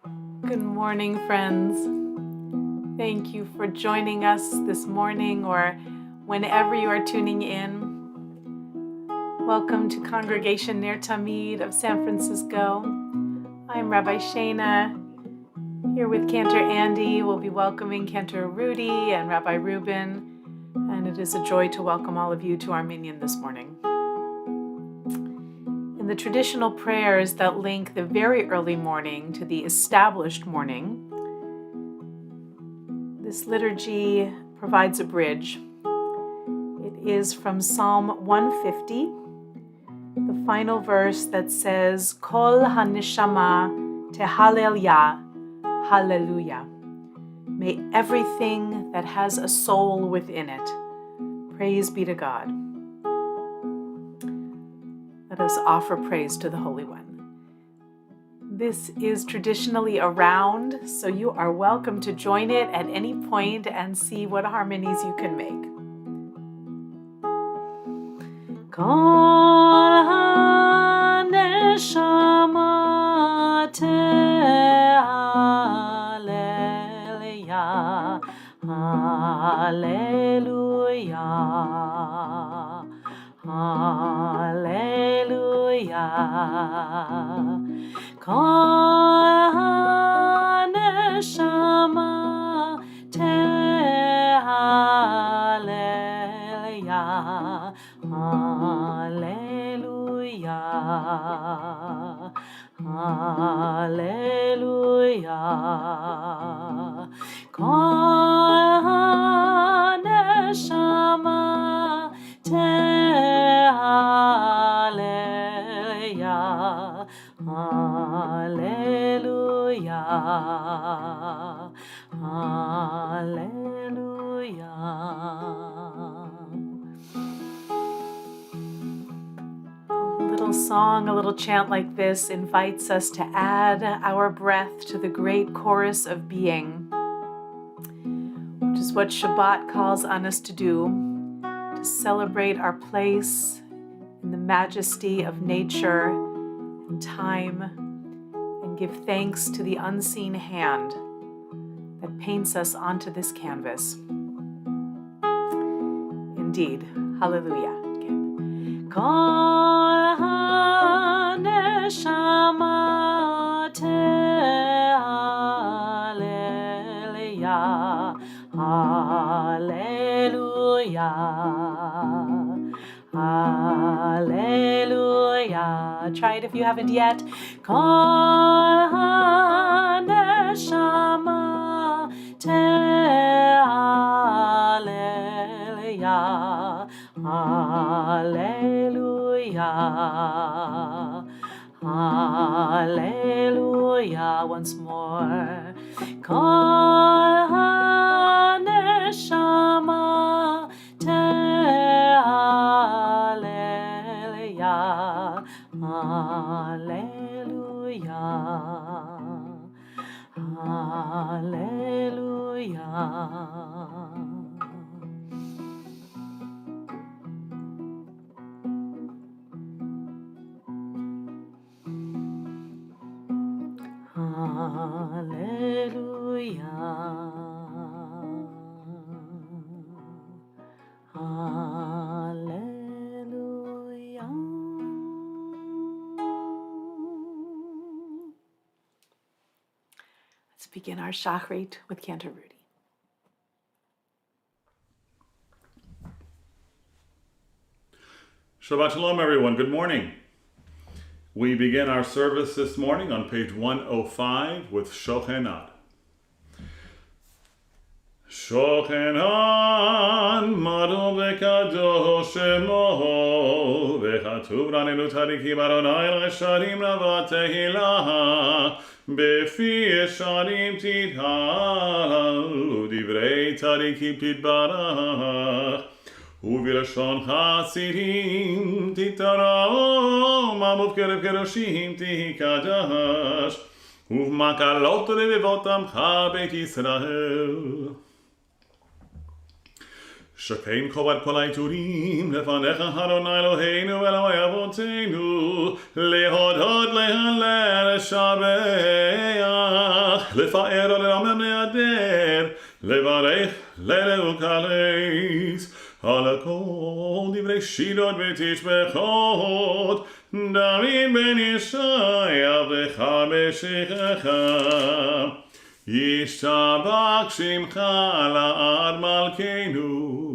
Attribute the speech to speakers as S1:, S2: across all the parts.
S1: Good morning, friends. Thank you for joining us this morning or whenever you are tuning in. Welcome to Congregation NER TAMID of San Francisco. I'm Rabbi Shana, here with Cantor Andy. We'll be welcoming Cantor Rudy and Rabbi Reuben, and it is a joy to welcome all of you to our minyan this morning. In the traditional prayers that link the very early morning to the established morning, this liturgy provides a bridge. It is from Psalm 150, the final verse that says, Kol haneshama tehalel hallelujah. May everything that has a soul within it praise be to God. Let us offer praise to the Holy One. This is traditionally a round, so you are welcome to join it at any point and see what harmonies you can make. Kol haneshama tehalel hallelujah. Hallelujah. Kol haneshama tehalel hallelujah. Hallelujah. Kol haneshama Hallelujah, hallelujah, hallelujah. A little song, a little chant like this invites us to add our breath to the great chorus of being, which is what Shabbat calls on us to do, to celebrate our place in the majesty of nature and time, and give thanks to the unseen hand that paints us onto this canvas. Indeed, hallelujah. Again. Kol haneshama tehalel hallelujah. Hallelujah. Try it if you haven't yet. Kol haneshama tehalel hallelujah. Hallelujah. Once more. Kol haneshama Hallelujah, hallelujah, hallelujah. Hallelujah. Hallelujah. Let's begin our Shachrit with Cantor Rudy.
S2: Shabbat Shalom, everyone. Good morning. We begin our service this morning on page 105 with Shochenan. Shochenan mado vekadosh shemo vechatuv ranenu tzadikim Adonai l'sharim ravat tehillah befi yesharim tithal udivrei tzadikim titbarach ובלשון חסידים תתרום, ובקרב קדושים תקדש, ובמקלות רבבות עמך בית ישראל. שכן כובד כל העיטורים לפניך אדוני אלוהינו אלוהי אבותינו, להודות להלל לשבח לפאר ולרומם להדר, לברך ללוקלס, על הכל דברי שירות ותשבחות, דוד בן ישי עבדך בשיחך, ישתבח שמך לעד מלכנו.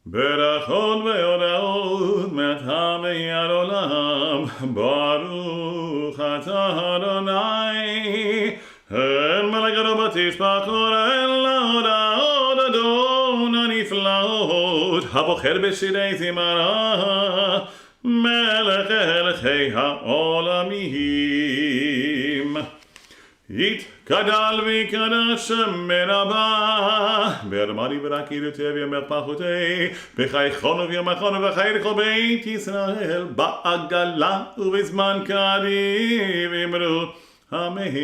S2: ברכות והודעות מעתה ועד עולם, ברוך אתה אדוני, אל מלכנו בתשבחות, אל להודעות אדון הנפלאות, הבוחר בשירי זמרה, מלך מלכי העולמים. יתגדל ויקדש מרבה, ברמדי ורקידותי ומפחותי, בחייכון וביומכון ובחיי כל בית ישראל, בעגלה ובזמן קריב אמרו, אמן.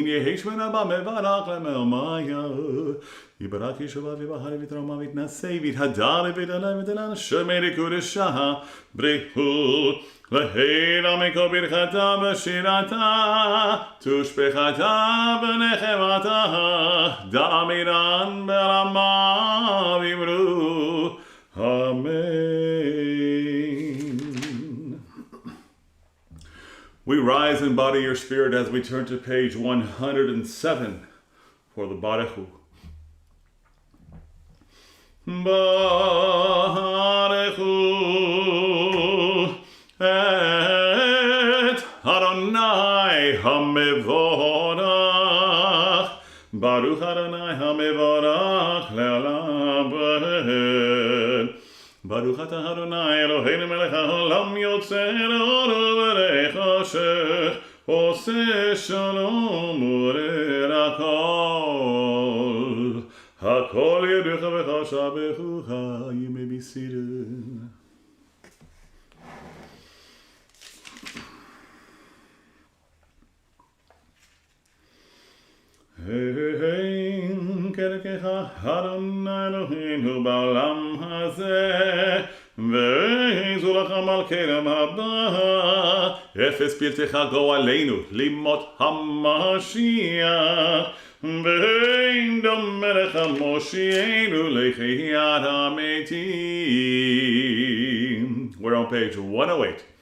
S2: יהי שמנה בה מברך למאמיה, יברך ישובה ובחרי ותרומה ותנשא ויתהדר ותעלה ותעלה שמי לקודשה, בריאות להילה מכל ברכתה ושירתה, תושבחתה ונחמתה, דמירן ברמה ואמרו, Amen. We rise in body or spirit as we turn to page 107 for the Baruch. Baruch et Adonai HaMevorach, Baruch Adonai HaMevorach le'olam v'ed. Baruch atah Adonai Eloheinu melech haolam yotzer or u'berech hashech, oseh shalom u'rer hakol. Hakol yeducha v'chashabechucha. You may be seated. כדרכך אדוני אלוהינו בעולם הזה, ואיזו לך מלכנו הבא, אפס פלטך גואלנו לימות המשיח, ואין דומה לך מושיענו לחיית המתים. We're on page 108.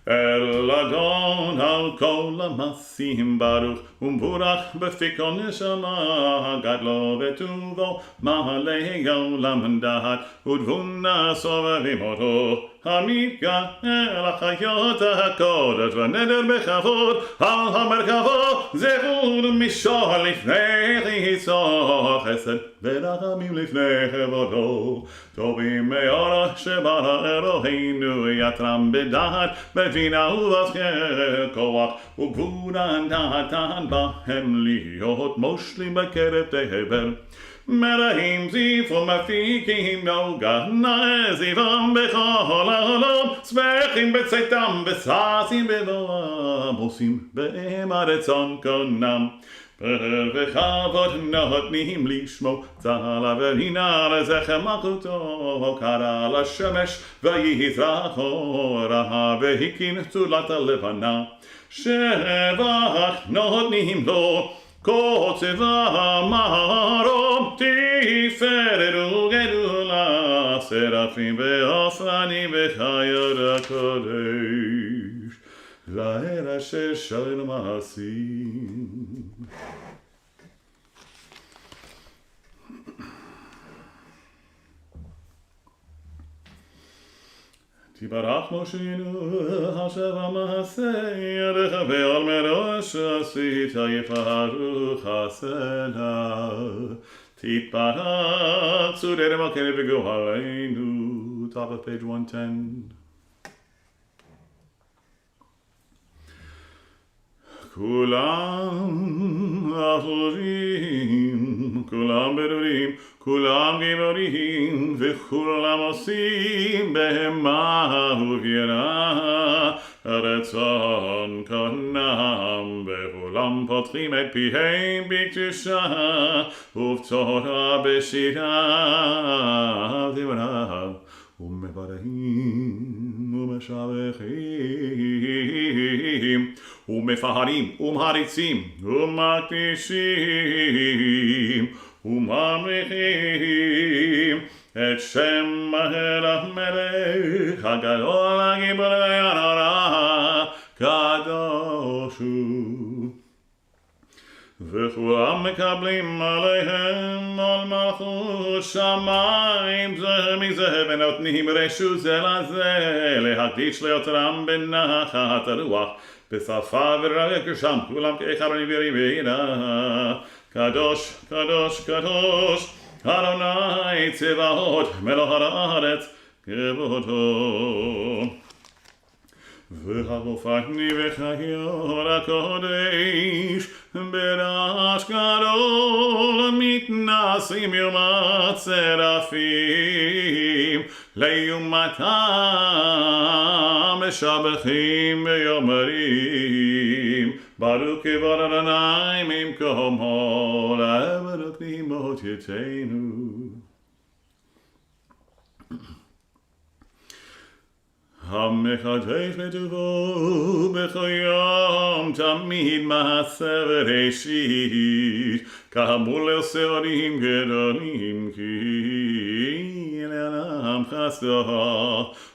S2: אל אדון על כל המעשים ברוך ומבורך בפי כל נשמה, גדלו וטובו מלא עולם דעת ותבונה סובבים אותו, המתגאה החיות הקודש ונדר בכבוד על המרכבות, זכור ומשול לפני חיסו, חסד ורחמים לפני כבודו, טובים מאוד שברא אלוהינו, יתרם בדעת בבינה ובשכל כוח וגבורה נתן בהם להיות מושלים בקרב תבל, מראים זיף ומפיקים נוגה נזיבם בכל העולם, שמחים בצאתם וששים בבואם, עושים בהם הרצון קונם, פאר וכבוד נותנים לשמו, צהלה והנה לזכר מלכותו, קרא לשמש ויזרח אורה, והקים צולת הלבנה, שבח נותנים לו קוצבה מרום, תפארת וגדולה, שרפים ואופנים וחיות הקודש, לאל אשר של מעשים. תברך מושיענו השב המעשה ידך ועל מראש עשית יפארו חסדה, תתברך צורי מלכנו וגואלנו. Top of page 110. כולם אחורים, כולם ברורים, כולם גיבורים, וכולם עושים בהמה ובירה, רצון קונם, וכולם פותחים את פיהם בקדושה, ובתורה בשירה דברה, ומברכים ומשבחים ומפארים ומעריצים ומקדישים וממליכים את שם המלך הגדול הגיבור והנורא קדוש הוא. וכולם מקבלים עליהם על מלכות שמיים זה מזה ונותנים רשות זה לזה להקדיש ליוצרם בנחת הרוח בשפה ורגשם כולם כאחד עברי בינה קדוש קדוש קדוש אדוני צבאות מלך הארץ כבודו. והרופני וחיור הקודש ברעש גדול מתנסים יום הצרפים לעומתם משבחים ויאמרים ברוך כבוד אדוני ממקומו לעבוד כנמותינו. המחדש בטובו בכל יום תמיד מעשה בראשית כאמור לשעורים גדולים כי לעולם חסדו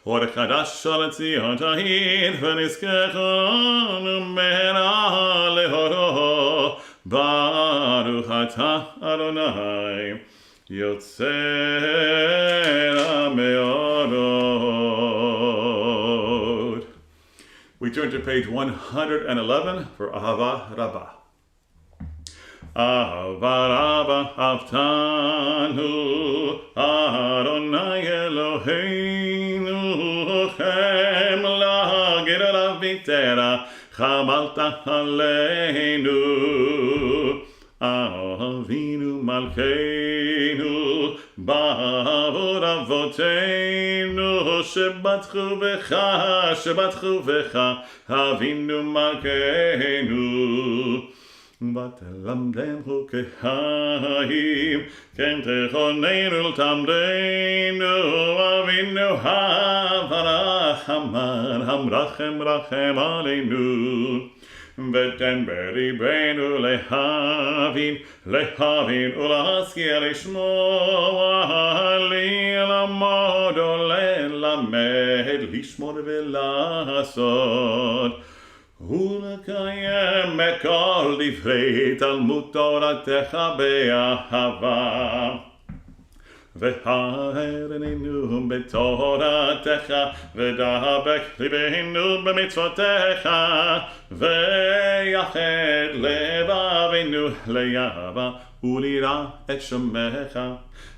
S2: אור חדש על ציון תהית ונזכרנו מהרה להורו ברוך אתה אדוני יוצא המאורות. We turn to page 111 for Ahava Rabbah. Ahava Rabbah Avtanu Adonai Eloheinu Chemla Gerara Vitera Chamalta Aleinu Avinu Malkeinu Ba'avod Avoteinu Shebatchu Becha Avinu Malkeinu Batelamdem Chukei Haim Ken Techonenu L'tamdenu Avinu Havarachaman Hamrachem Rachem Aleinu ותן בליבנו להבין ולהשכיל לשמוע ללמוד וללמד לשמור ולעשות ולקיים מכל דברי תלמוד תורתך באהבה והרננו בתורתך ודבק ליבנו במצוותיך ויחד לבבינו ליראה וליראה את שמך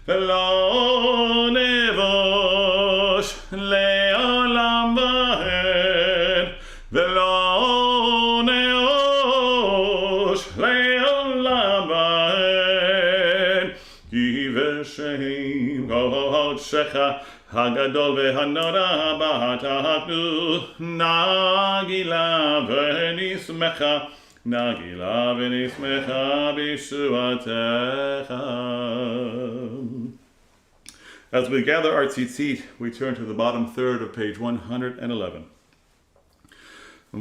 S2: ולא נבוש לעולם ועד ולא נאוש לעולם ועד כי בשם קודשך הגדול והנורא בתחנו נגילה ונשמחה נגילה ונשמחה בישועתך. As we gather our tzitzit, we turn to the bottom third of page 111.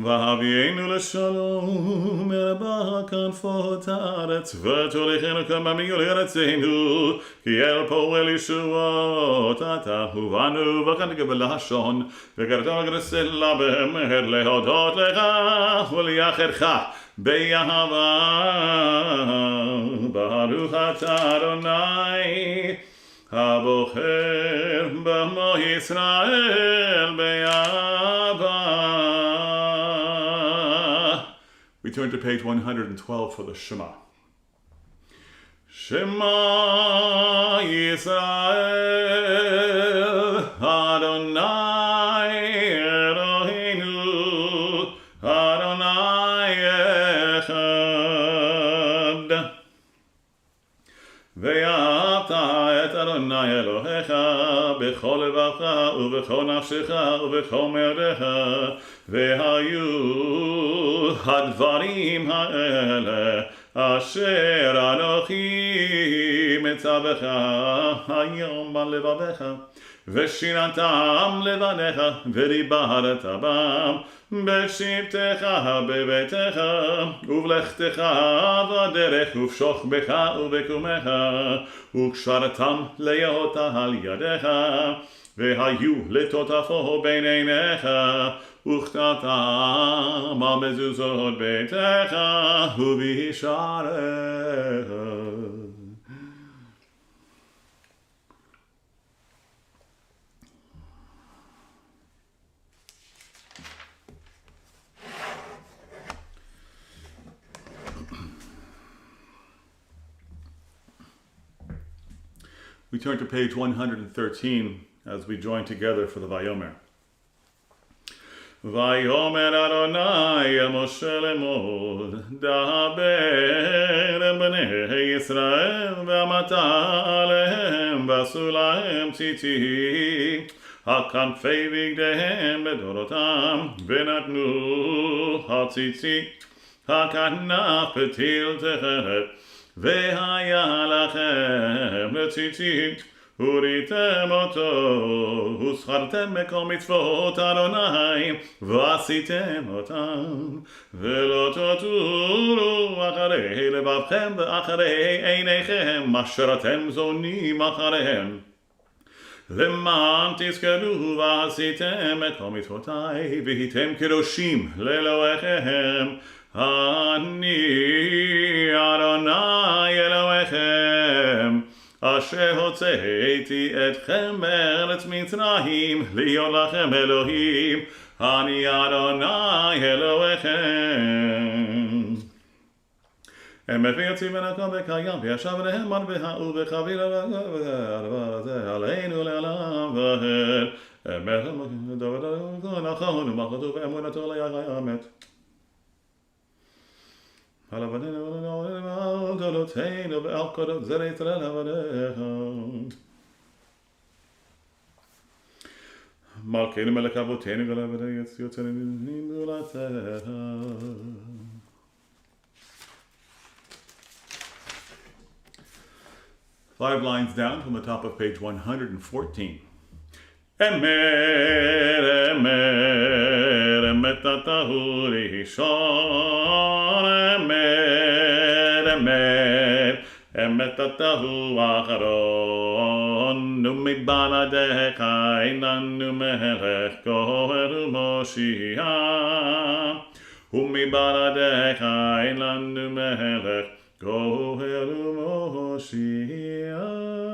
S2: והביאנו לשלום מרבה כנפות הארץ ותוליכנו כממים לארצנו כי אל פועל ישועות אתה ובנו וכאן תקבל לשון וקראתנו גרסלה במהר להודות לך ולייחדך באהבה ברוך אתה אדוני הבוחר במו ישראל באהבה. We turn to page 112 for the Shema. Shema Yisrael Adonai Eloheinu Adonai Echad ואהבת את אדוני אלוהיך בכל לבבך ובכל נפשך ובכל מאודך והיו הדברים האלה אשר אנוכי ניצבך היום בלבביך, ושיננתם לבניך, ודיברת בם, בשבתך בביתך, ובלכתך בדרך, ובשוכבך ובקומך, וקשרתם להיות על ידיך, והיו לטוטפו בין עיניך, וכתבתם על מזוזות ביתך ובשעריך. We turn to page 113 as we join together for the Vayomer. Vayomer Adonai el Moshe lemor, daber el bnei Yisrael, ve'amata alehem, v'asu lahem tzitzit, hakanfei bigdehem bedorotam, ve'natnu hatzitzit, hakanaf betil techeret, והיה לכם לציצית, וריתם אותו, וזכרתם מכל מצוות אדוני, ועשיתם אותם, ולא תטורו אחרי לבבכם ואחרי עיניכם, אשר אתם זונים אחריהם. למען תזכרו ועשיתם את כל מצוותיי, והייתם קדושים לאלוהיכם, אני אדוני אלוהיכם, אשר הוצאתי אתכם מארץ מצרים, להיות לכם אלוהים, אני אדוני אלוהיכם. הם מביא יוצאים מן הכל וקיים, וישב עליהם מטבע ובחביל הדבר הזה עלינו לעולם ועד. הם נכון ומחותו ואמונתו ליאמת. על עבדינו ועל גדולותינו ועל קודות זרעי ישראל עבדיך. מלכנו מלך אבותינו גדול עבדי יוצאנו מגדולתך. Five lines down from the top of page 114. Emer, emer, emet atahu rishon. Emer, emer, emet atahu acharon. Umibaladecha einanu melech goher u'moshiach. Umibaladecha einanu melech goher u'moshiach.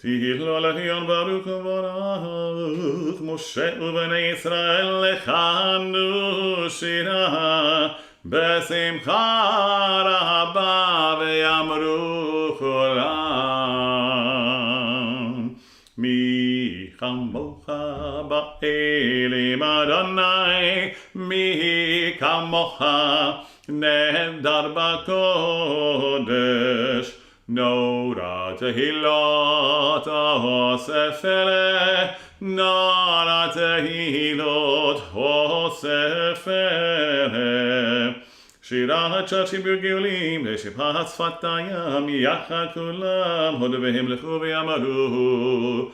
S2: Tihilo lechion baruch u'varach Moshe u'bnei Yisrael lechanu shira besimcha rabba ve'amru cholam mi chamocha ba'elim Adonai mi kamocha nehedar b'kodesh Nora tehilot hosefele, Nora tehilot hosefele. שירה הצ'רצ'ים בגאולים, לשפעת שפתיים, יחד כולם, הודו והמלכו ויאמרו,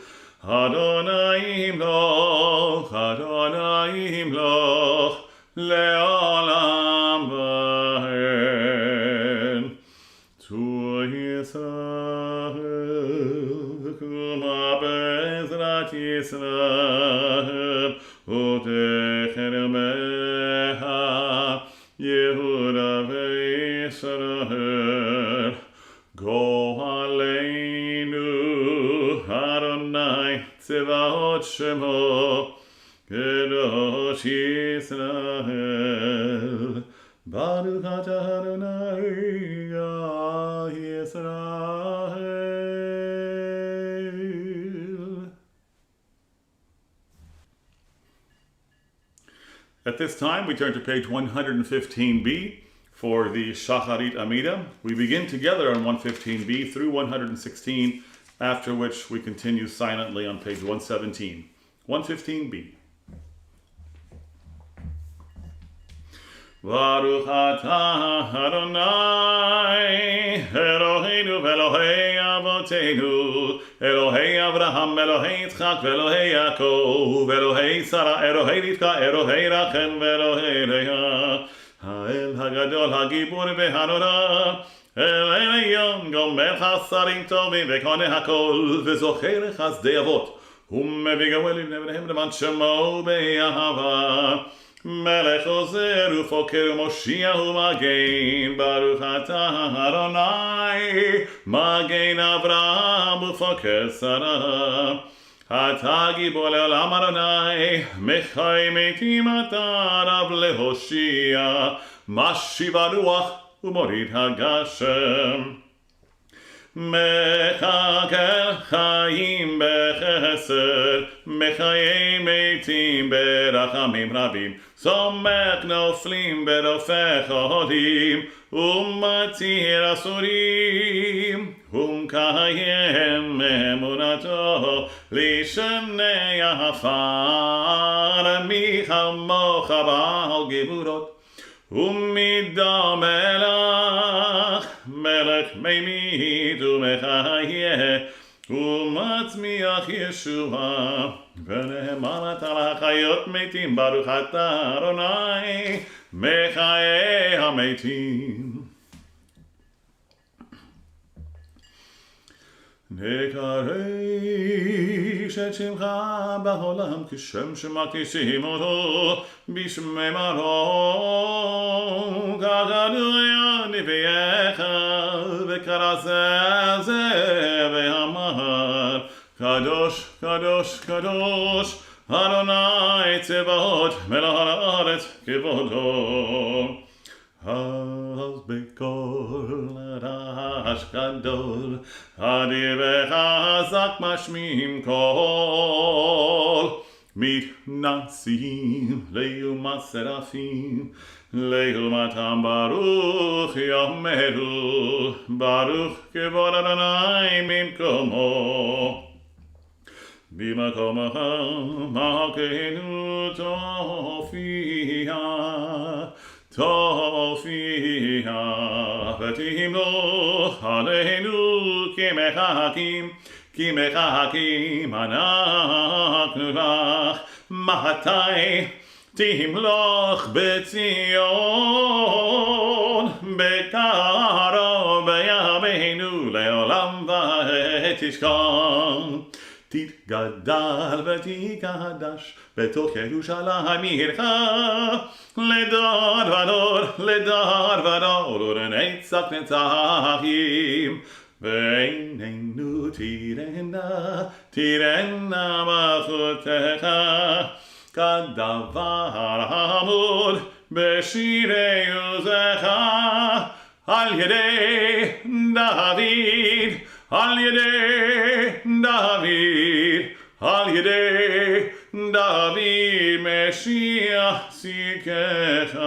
S2: אדוני ימלוך, אדוני ימלוך, לעולם ועד. צור ישראל, קומה בעזרת ישראל, ותכן ימיה, יהודה וישראל. גואלנו, אדוני צבאות שמו, קדוש ישראל. ברוך אתה אדוני ישראל. At this time, we turn to page 115b for the Shacharit Amida. We begin together on 115b through 116, after which we continue silently on page 117. 115b. Baruch atah Adonai Eloheinu ve'Elohei Avotenu Elohei Avraham Elohei Yitzchak ve'Elohei Yaakov Elohei Sarah Elohei Rivka Elohei Rachel ve'Elohei Leah Ha'el Hagadol Hagibur ve'Hanora El Elyon Gomer Chasarim Tovim ve'Koneh Hakol ve'Zocher Chazdei Avot ומביא גואל לבני בניהם למען שמו באהבה מלך עוזר ופוקר ומושיע ומגן ברוך אתה אדוני מגן אברהם ופוקר שרה אתה גיבור לעולם אדוני מחי מתים אתה רב להושיע משיב הרוח ומוריד הגשם מחכה חיים בחסד, מחיי מתים ברחמים רבים, סומך נופלים ברופא חולים, ומתיר אסורים, ומקיים אמונתו, לשני העפר, מי כמוך בעל גבורות. ומידה מלך מימית ומחיה ומצמיח ישועה ונאמרת על החיות מתים ברוך אתה אדוני מחיי המתים נקרש את שמך בעולם כשם שמקישים אותו בשמי מרום כגדויה נביאך וקרא זה ואמר קדוש קדוש קדוש אדוני צבאות מלך הארץ כבודו אז בקול רעש גדול, אדיר וחזק משמיעים קול. מתנשאים לעומת שרפים, לעומתם ברוך יאמרו, ברוך כבוד אדוני ממקומו. במקומך מלכנו תופיע, תופיע ותמלוך עלינו כי מחכים אנחנו לך מתי תמלוך בציון בקרוב בימינו לעולם ותשכון תתגדל ותקדש בתוך ירושלים עירך לדור ודור, לדור ודור, ולנצח נצחים. ועינינו תראנה מלכותך, כדבר המוד בשירי עוזך, על ידי דוד, על ידי דוד, על ידי דוד משיח צדקך.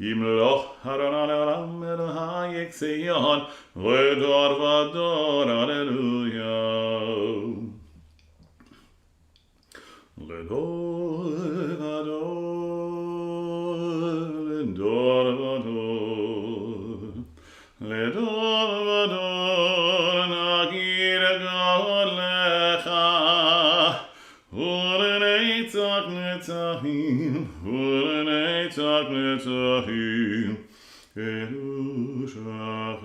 S2: ימלוך אדוני לעולם אלוהי ציון לדור ודור הללויה. לדור ודור, לדור ודור, לדור ודור נגיד גודלך ולנצח נצחים, ולנצח נצחים, קדושך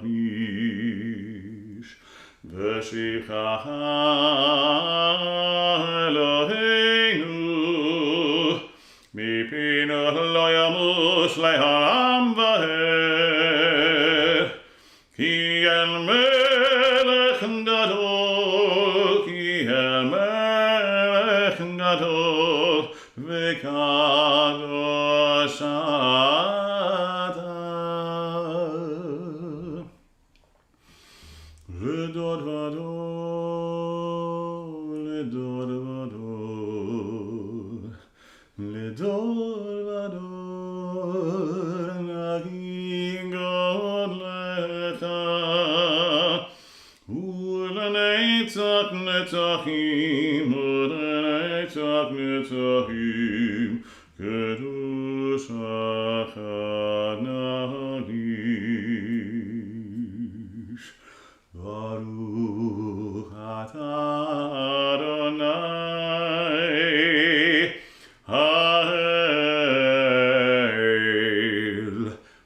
S2: נגיש, ושבחך אלוהינו, מפינו לא ימוש לעולם ועד, כי אין מלך גדול, כי אין מלך גדול, וקדוש אתה. לדור ודור, לדור ודור, לדור ודור, נגיד גודלך, ולנצח נצחים, ולנצח נצחים, Shachanagish. Baruch atah Adonai Ha'el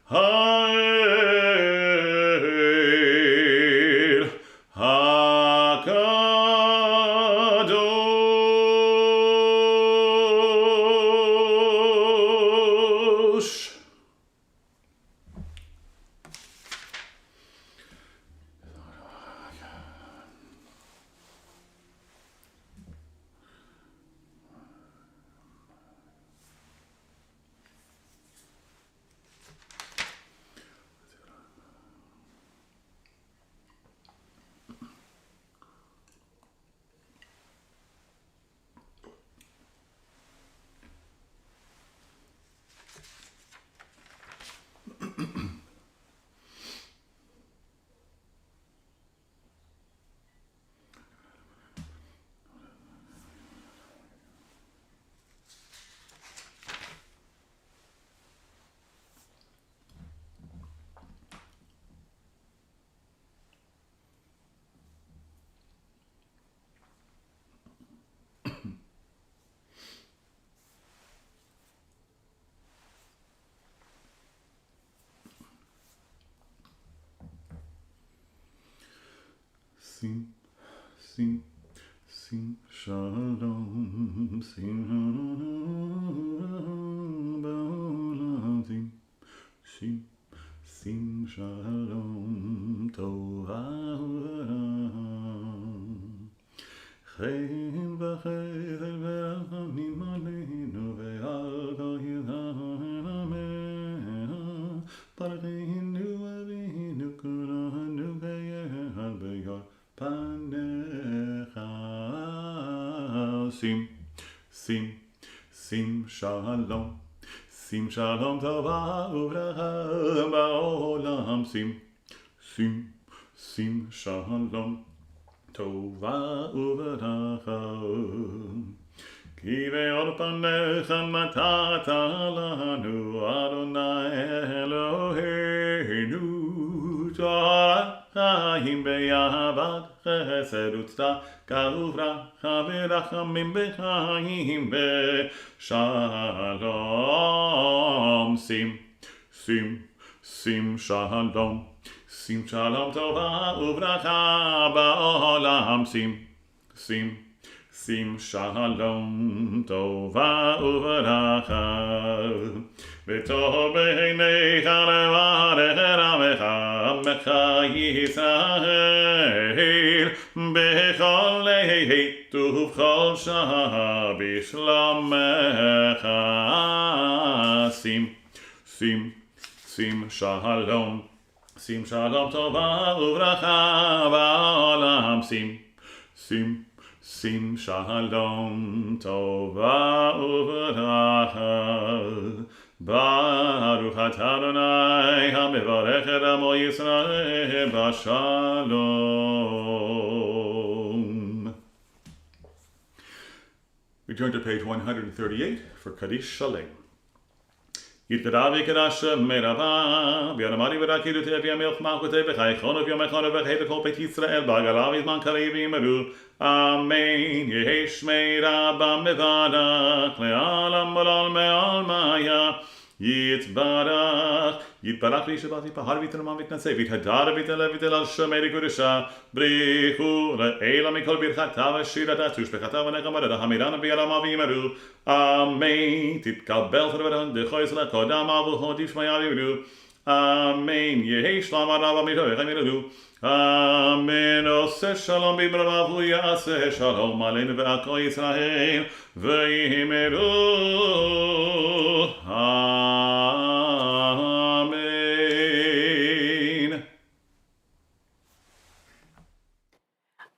S2: Ha'el HaKadosh. Sim, sim, sim, shalom, sim, ba'olam, sim, sim, sim, shalom, Torah Reading. Chaim v'chesed v'rachamim aleinu ve'al kol yisrael, amen. Barucheinu Avinu kulanu k'yehad b'yor panecha. Sim, sim, sim, shalom. Sim, shalom, tova uvracha ba'olam. Sim, sim, sim, shalom. Tova uvracha. Ki ve'or panecha matata lanu Adonai Eloheinu. Torah Chaim be'ahavat chesed u'tzedakah uvracha v'rachamim b'chaim b'shalom. Sim, sim, sim, shalom. Sim, shalom, tova uvracha ba'olam. Sim, sim, sim, shalom, tova uvracha. V'tov b'eineicha levarech et amecha, amecha Yisrael, b'chol leit uv'chol shah b'shlomecha. Sim, sim, sim, shalom. Sim, shalom, tova uvracha ba'olam. Sim, sim, sim, shalom, tova uvracha. Baruch atah Adonai hamevarech et amo Yisrael b'shalom. We turn to page 138 for Kaddish Shalem. Yitkadavi Kadasha Merava, Bianamari Verakidu Tevia Milch Makute, Bechaichon of Yomechon of Hekol Pet Israel, Bagalavi Man Kalevi Meru, Amen, Yehesh Meiraba Mevada, Lealam Molal Meal Maya, Yitbarach, Yitbarach Lishabati Paharvit Ramavit Nasevit, Hadara Vitalevit al Shemeri Gurusha, Brihu, Eila Mikol Birchatava Shirata, Tushbekatava Nekamada, Hamirana Bialamavi Meru, Amen. Titkabel verweren de goisla kodam avu hodif mayaliru. Amen. Yehi shlam arava mito echamiru. Amen. Ose shalom bibravavu yase shalom aleinu ve'ako Yisrael ve'yimeru. Amen.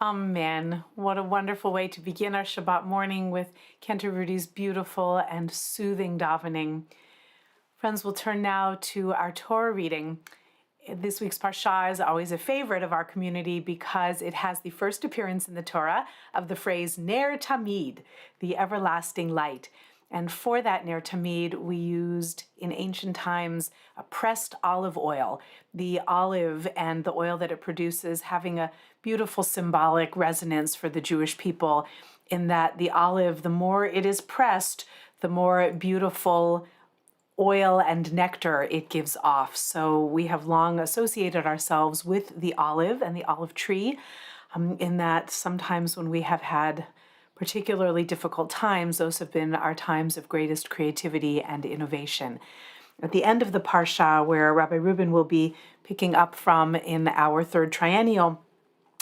S1: Amen. What a wonderful way to begin our Shabbat morning with Cantor Rudy's beautiful and soothing davening. Friends, we'll turn now to our Torah reading. This week's Parsha is always a favorite of our community because it has the first appearance in the Torah of the phrase NER TAMID, the everlasting light. And for that NER TAMID, we used in ancient times a pressed olive oil, the olive and the oil that it produces having a beautiful symbolic resonance for the Jewish people, in that the olive, the more it is pressed, the more beautiful oil and nectar it gives off. So we have long associated ourselves with the olive and the olive tree, in that sometimes when we have had particularly difficult times, those have been our times of greatest creativity and innovation. At the end of the Parsha, where Rabbi Reuben will be picking up from in our third triennial,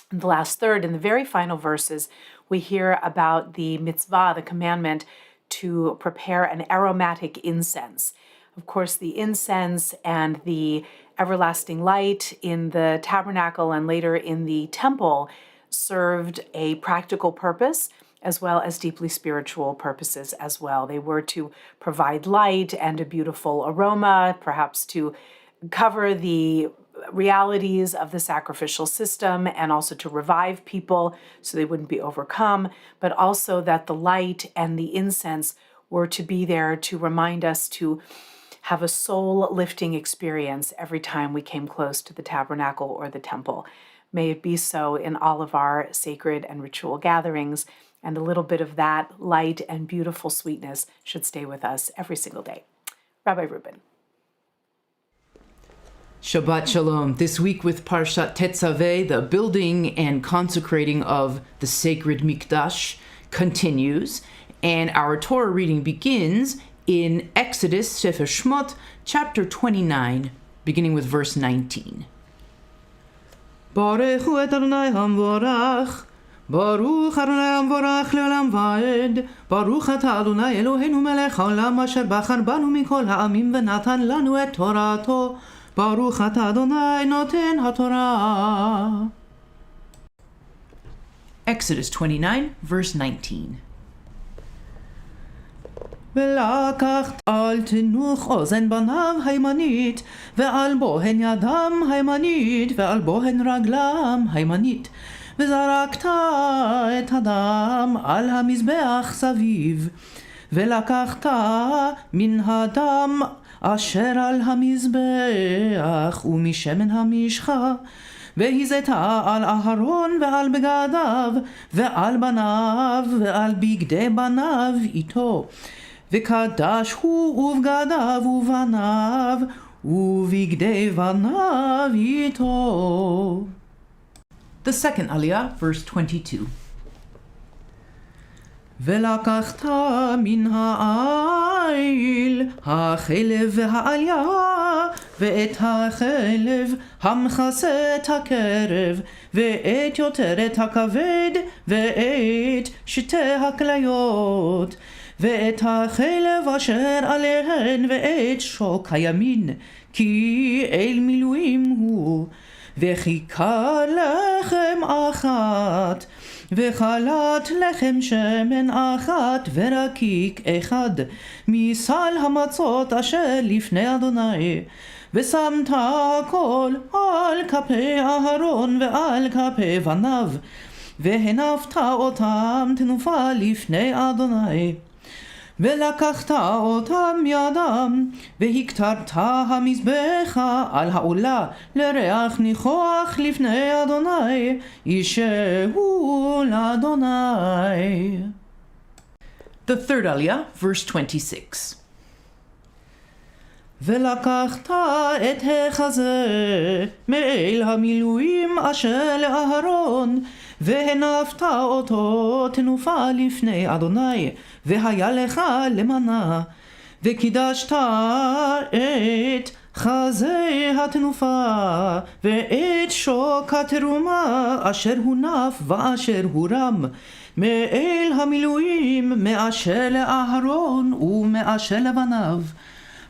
S1: in the last third, in the very final verses, we hear about the mitzvah, the commandment, to prepare an aromatic incense. Of course, the incense and the everlasting light in the tabernacle and later in the temple served a practical purpose, as well as deeply spiritual purposes as well. They were to provide light and a beautiful aroma, perhaps to cover the realities of the sacrificial system, and also to revive people so they wouldn't be overcome, but also that the light and the incense were to be there to remind us to have a soul-lifting experience every time we came close to the tabernacle or the temple. May it be so in all of our sacred and ritual gatherings, and a little bit of that light and beautiful sweetness should stay with us every single day. Rabbi Reuben.
S3: Shabbat Shalom. This week with Parshat Tetzaveh, the building and consecrating of the sacred Mikdash continues, and our Torah reading begins in Exodus, Sefer Shmot, chapter 29, beginning with verse 19. Baruch hu et Adonai hamvorach, Baruch Adonai hamvorach le'olam va'ed, Baruch atah Adonai Eloheinu melech haolam asher bachar banu mikol ha'amim v'natan lanu et Torato, Baruch atah Adonai noten haTorah. Exodus 29, verse 19. ולקחת על תנוך אוזן בניו הימנית, ועל בוהן ידם הימנית, ועל בוהן רגלם הימנית, וזרקת את הדם על המזבח סביב, ולקחת מן הדם אשר על המזבח ומשמן המשחה, והזית על אהרון ועל בגדיו, ועל בניו ועל בגדי בניו איתו, וקדש הוא ובגדיו ובניו ובגדי בניו איתו. The second Aliyah, verse 22. ולקחת מן העיל החלב והעליה, ואת החלב המכסה את הקרב, ואת יותרת הכבד, ואת שתי הכליות, ואת החלב אשר עליהן, ואת שוק הימין, כי אל מילואים הוא, וכיכר לחם אחת, וחלת לחם שמן אחת, ורקיק אחד, מסל המצות אשר לפני אדוני, ושמת הכל על כפי אהרון ועל כפי בניו, והנפת אותם תנופה לפני אדוני. ולקחת אותם ידם, והקטרת המזבח על העולה לריח ניחוח לפני אדוני, ישהו לאדוני. The third Aliyah, verse 26. ולקחת את החזה מאל המילואים אשר לאהרון, והנפת אותו תנופה לפני אדוני, והיה לך למנה, וקידשת את חזה התנופה, ואת שוק התרומה אשר הונף ואשר הורם, מאל המילואים מאשר לאהרון ומאשר לבניו.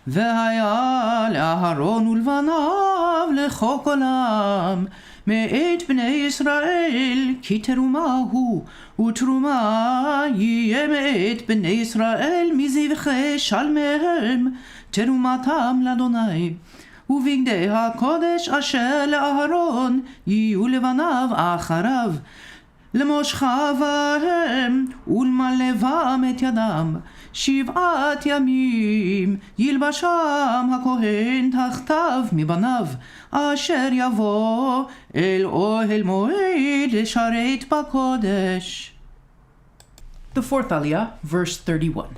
S3: והיה לאהרון ולבניו לחוק עולם, מאת בני ישראל, כי תרומה הוא, ותרומה יהיה מאת בני ישראל מזבחי שלמיהם, תרומתם לאדוני. ובגדי הקודש אשר לאהרון יהיו לבניו אחריו, למושכה בהם ולמלא בם את ידם, 7 ימים ילבשם הכהן תחתיו מבניו, אשר יבוא אל אוהל מועד לשרת בקודש. The fourth Aliyah, verse 31.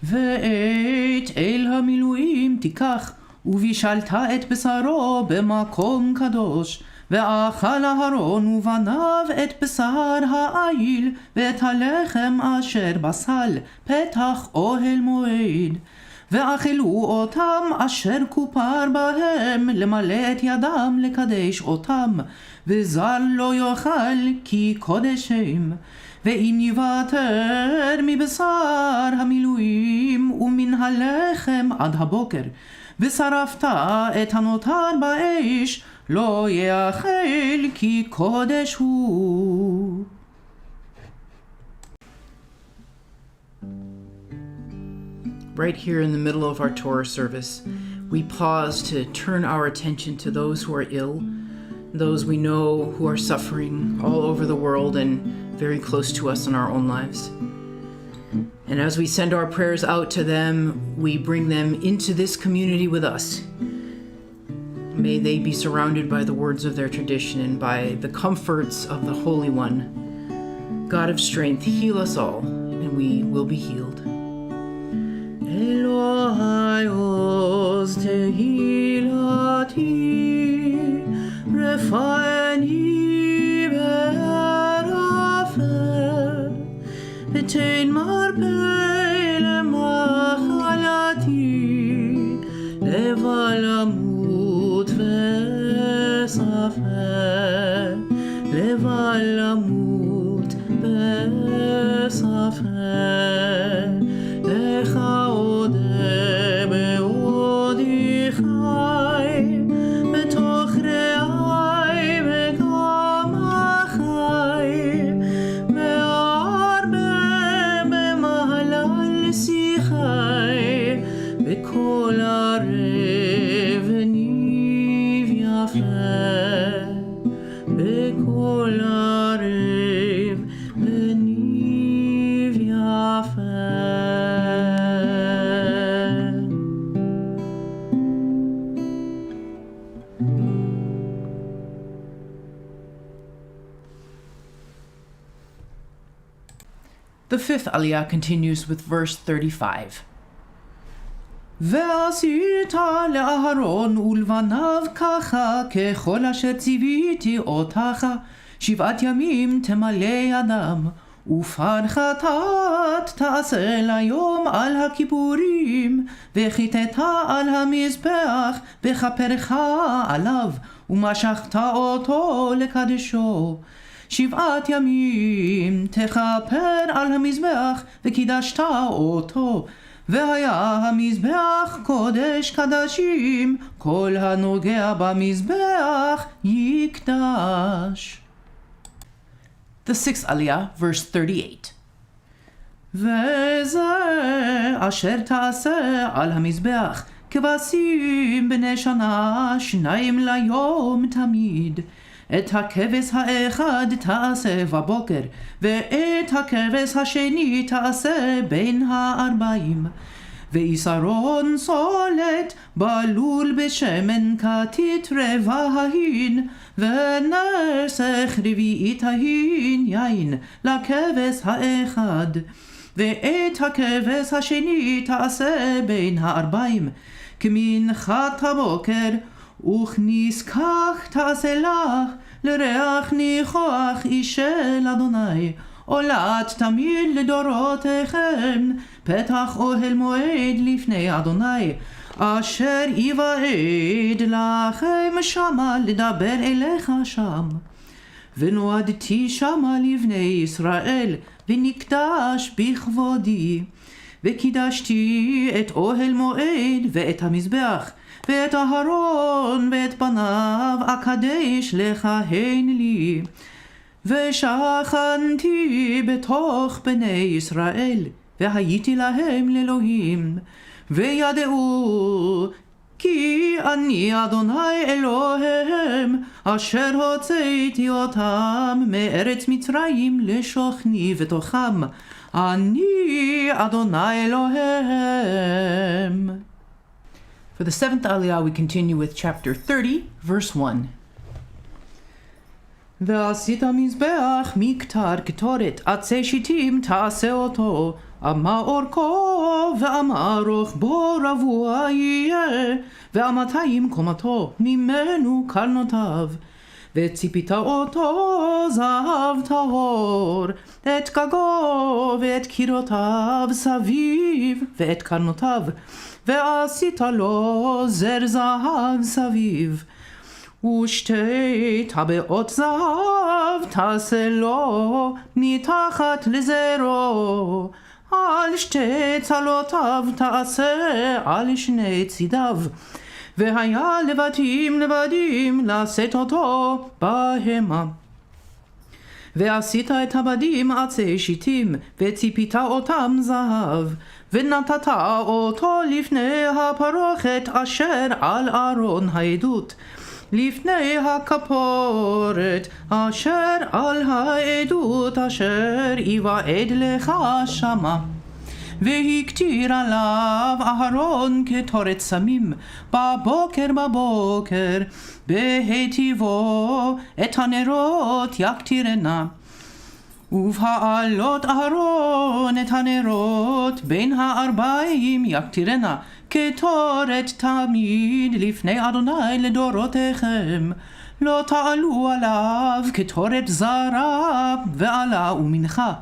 S3: ואת אל המילואים תיקח, ובישלת את בשרו במקום קדוש, ואכל אהרון ובניו את בשר העיל, ואת הלחם אשר בסל פתח אוהל מועד. ואכלו אותם אשר כופר בהם, למלא את ידם לקדש אותם, וזר לא יאכל כי קודש הם. ואם יוותר מבשר המילואים ומן הלחם עד הבוקר, ושרפת את הנותר באש, לא יאכל כי קודש הוא. Right here in the middle of our Torah service, we pause to turn our attention to those who are ill, those we know who are suffering all over the world and very close to us in our own lives. And as we send our prayers out to them, we bring them into this community with us. May they be surrounded by the words of their tradition and by the comforts of the Holy One. God of strength, heal us all, and we will be healed. Elohai oz tehilati, refa'eni be'arafeh, v'tein marpei lemachalati, levalamut ve'safeh, levalamut ve'safeh. לך אודה בעודי חי, בתוך רעי וגם החי, והרבה במהלל שיחי, בכל ערב ניב יפה, בכל ערב ניב יפה. The fifth Aliyah continues with verse 35. ועשית לאהרון ולבניו ככה, ככל אשר ציוויתי אותך, 7 ימים תמלא ידם, ופר חטאת תעשה ליום על הכיפורים, וחיתת על המזבח וכפרך עליו, ומשכת אותו לקדשו. 7 ימים תכפר על המזבח וקידשת אותו, והיה המזבח קודש קדשים, כל הנוגע במזבח יקדש. The sixth Aliyah, verse 38. וזה אשר תעשה על המזבח, כבשים בני שנה 2 ליום תמיד. את הכבש האחד תעשה בבוקר, ואת הכבש השני תעשה בין 40. ויסרון סולת בלול בשמן כתית רבע ההין, ונסך 4 ההין יין לכבש האחד. ואת הכבש השני תעשה בין 40, כמנחת הבוקר, וכנזכך תעשה לך לריח ניחוח איש של אדוני, עולת תמיד לדורותיכם, פתח אוהל מועד לפני אדוני, אשר יוועד לכם שמה לדבר אליך שם. ונועדתי שמה לבני ישראל, ונקדש בכבודי, וקידשתי את אוהל מועד ואת המזבח, ואת אהרון ואת בניו אקדש לכהן לי. ושכנתי בתוך בני ישראל, והייתי להם לאלוהים, וידעו כי אני אדוני אלוהיהם, אשר הוצאתי אותם מארץ מצרים לשוכני בתוכם, Ani Adonai Elohem. For the seventh Aliyah, we continue with chapter 30, verse 1. ועשית מזבח מקטר קטורת עצי שיטים תעשה אותו אמה אורכו ואמה רוחבו רבוע יהיה ואמתיים קומתו ממנו קרנותיו וציפית אותו זהב טהור את גגו ואת קירותיו סביב ואת קרנותיו ועשית לו זר זהב סביב ושתי טבעות זהב תעשה לו מתחת לזרו על שתי צלותיו תעשה על שני צידיו והיה לבדים לשאת אותו בהמה ועשית את הבדים עצי שיטים וציפית אותם זהב ונתת אותו לפני הפרוכת אשר על ארון העדות לפני הכפורת אשר על העדות אשר יבעד לך שמה והקטיר עליו אהרון קטורת סמים בבוקר בהטיבו את הנרות יקטירנה ובהעלות אהרון את הנרות בין הארבעים יקטירנה קטורת תמיד לפני אדוני לדורותיכם לא תעלו עליו קטורת זרה ועלה ומנחה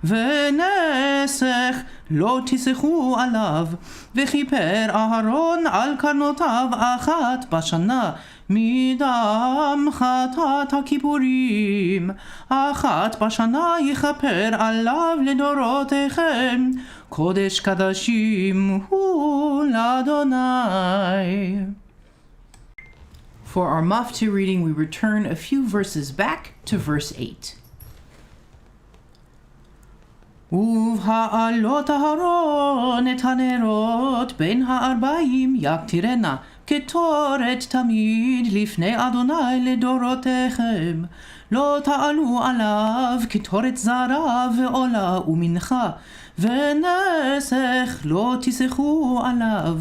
S3: ונסך לא תסחו עליו וכיפר אהרון על קרנותיו אחת בשנה מדם חטאת הכיפורים אחת בשנה יכפר עליו לדורותיכם קודש קדשים הוא לאדוני. For our Mafti reading, we return a few verses back to verse 8. ובהעלות אהרון את הנרות בין הארבעים יקטירנה קטורת תמיד לפני אדוני לדורותיכם לא תעלו עליו קטורת זרה ועולה ומנחה ונסך לא תסחו עליו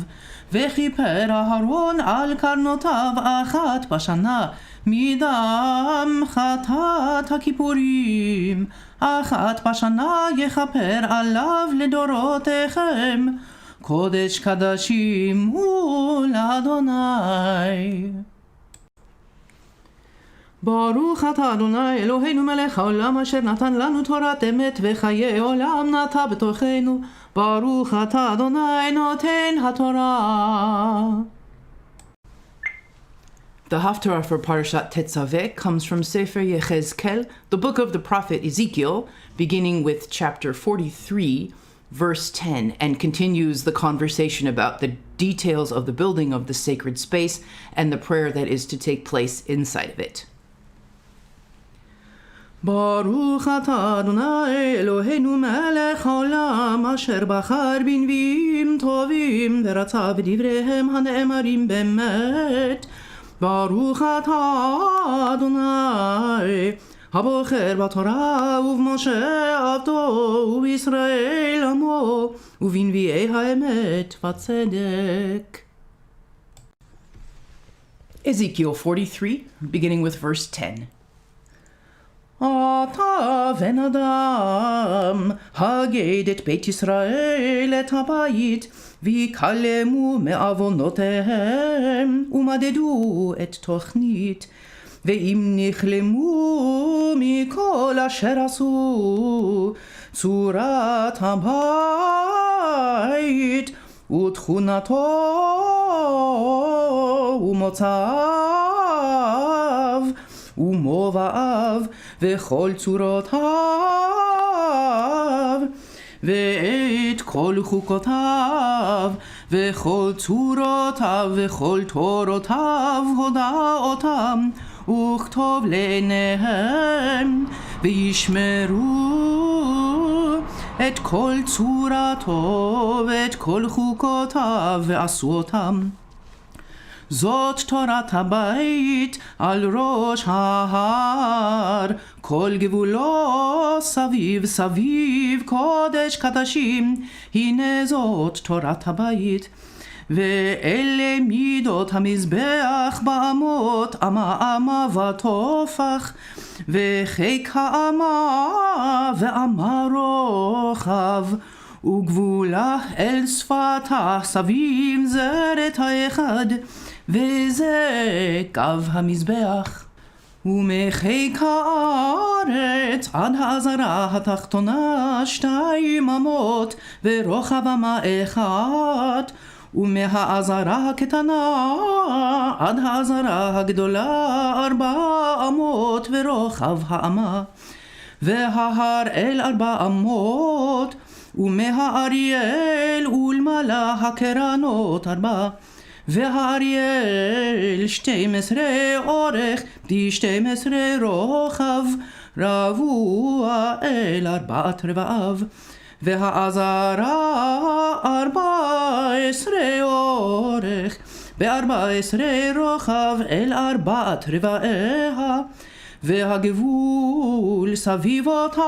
S3: וכיפר אהרון על קרנותיו אחת בשנה מדם חטאת הכיפורים אחת בשנה יכפר עליו לדורותיכם קודש קדשים הוא לאדוני. ברוך אתה אדוני אלוהינו מלך העולם אשר נתן לנו תורת אמת וחיי עולם נטע בתוכנו ברוך אתה אדוני נותן התורה. The Haftarah for Parashat Tetzaveh comes from Sefer Yechezkel, the book of the prophet Ezekiel, beginning with chapter 43, verse 10, and continues the conversation about the details of the building of the sacred space and the prayer that is to take place inside of it. ברוך אתה אדוני אלוהינו מלך העולם אשר בחר בנביאים טובים ורצה בדבריהם הנאמרים באמת ברוך אתה אדוני הבוחר בתורה ובמשה עבדו ובישראל עמו ובנביאי האמת והצדק. Ezekiel 43, beginning with verse 10. אתה בן אדם, הגד את בית ישראל את הבית, ויקלמו מעוונותיהם, ומדדו את תוכנית, ואם נכלמו מכל אשר עשו, צורת הבית, ותכונתו, ומוצאיו, ומובאיו וכל צורותיו ואת כל חוקותיו וכל צורותיו וכל תורותיו הודע אותם וכתוב לעיניהם וישמרו את כל צורתו ואת כל חוקותיו ועשו אותם. זאת תורת הבית על ראש ההר, כל גבולו סביב סביב קודש קדשים, הנה זאת תורת הבית. ואלה מידות המזבח באמות, אמה אמה ותופח, וחיק האמה ואמה רוחב, וגבולה אל שפתה סביב זרת האחד, וזה קו המזבח. ומחיק הארץ עד העזרה התחתונה 2 אמות, ורוחב אמה 1, ומהעזרה הקטנה עד העזרה הגדולה 4 אמות, ורוחב האמה. וההר אל 4 אמות, ומהאריאל ולמעלה הקרנות 4, והאריאל 12 אורך, ב12 רוחב, רבוע אל 4 רבעיו. והעזרה 14 אורך, ב14 רוחב אל 4 רבעיה. והגבול סביב אותה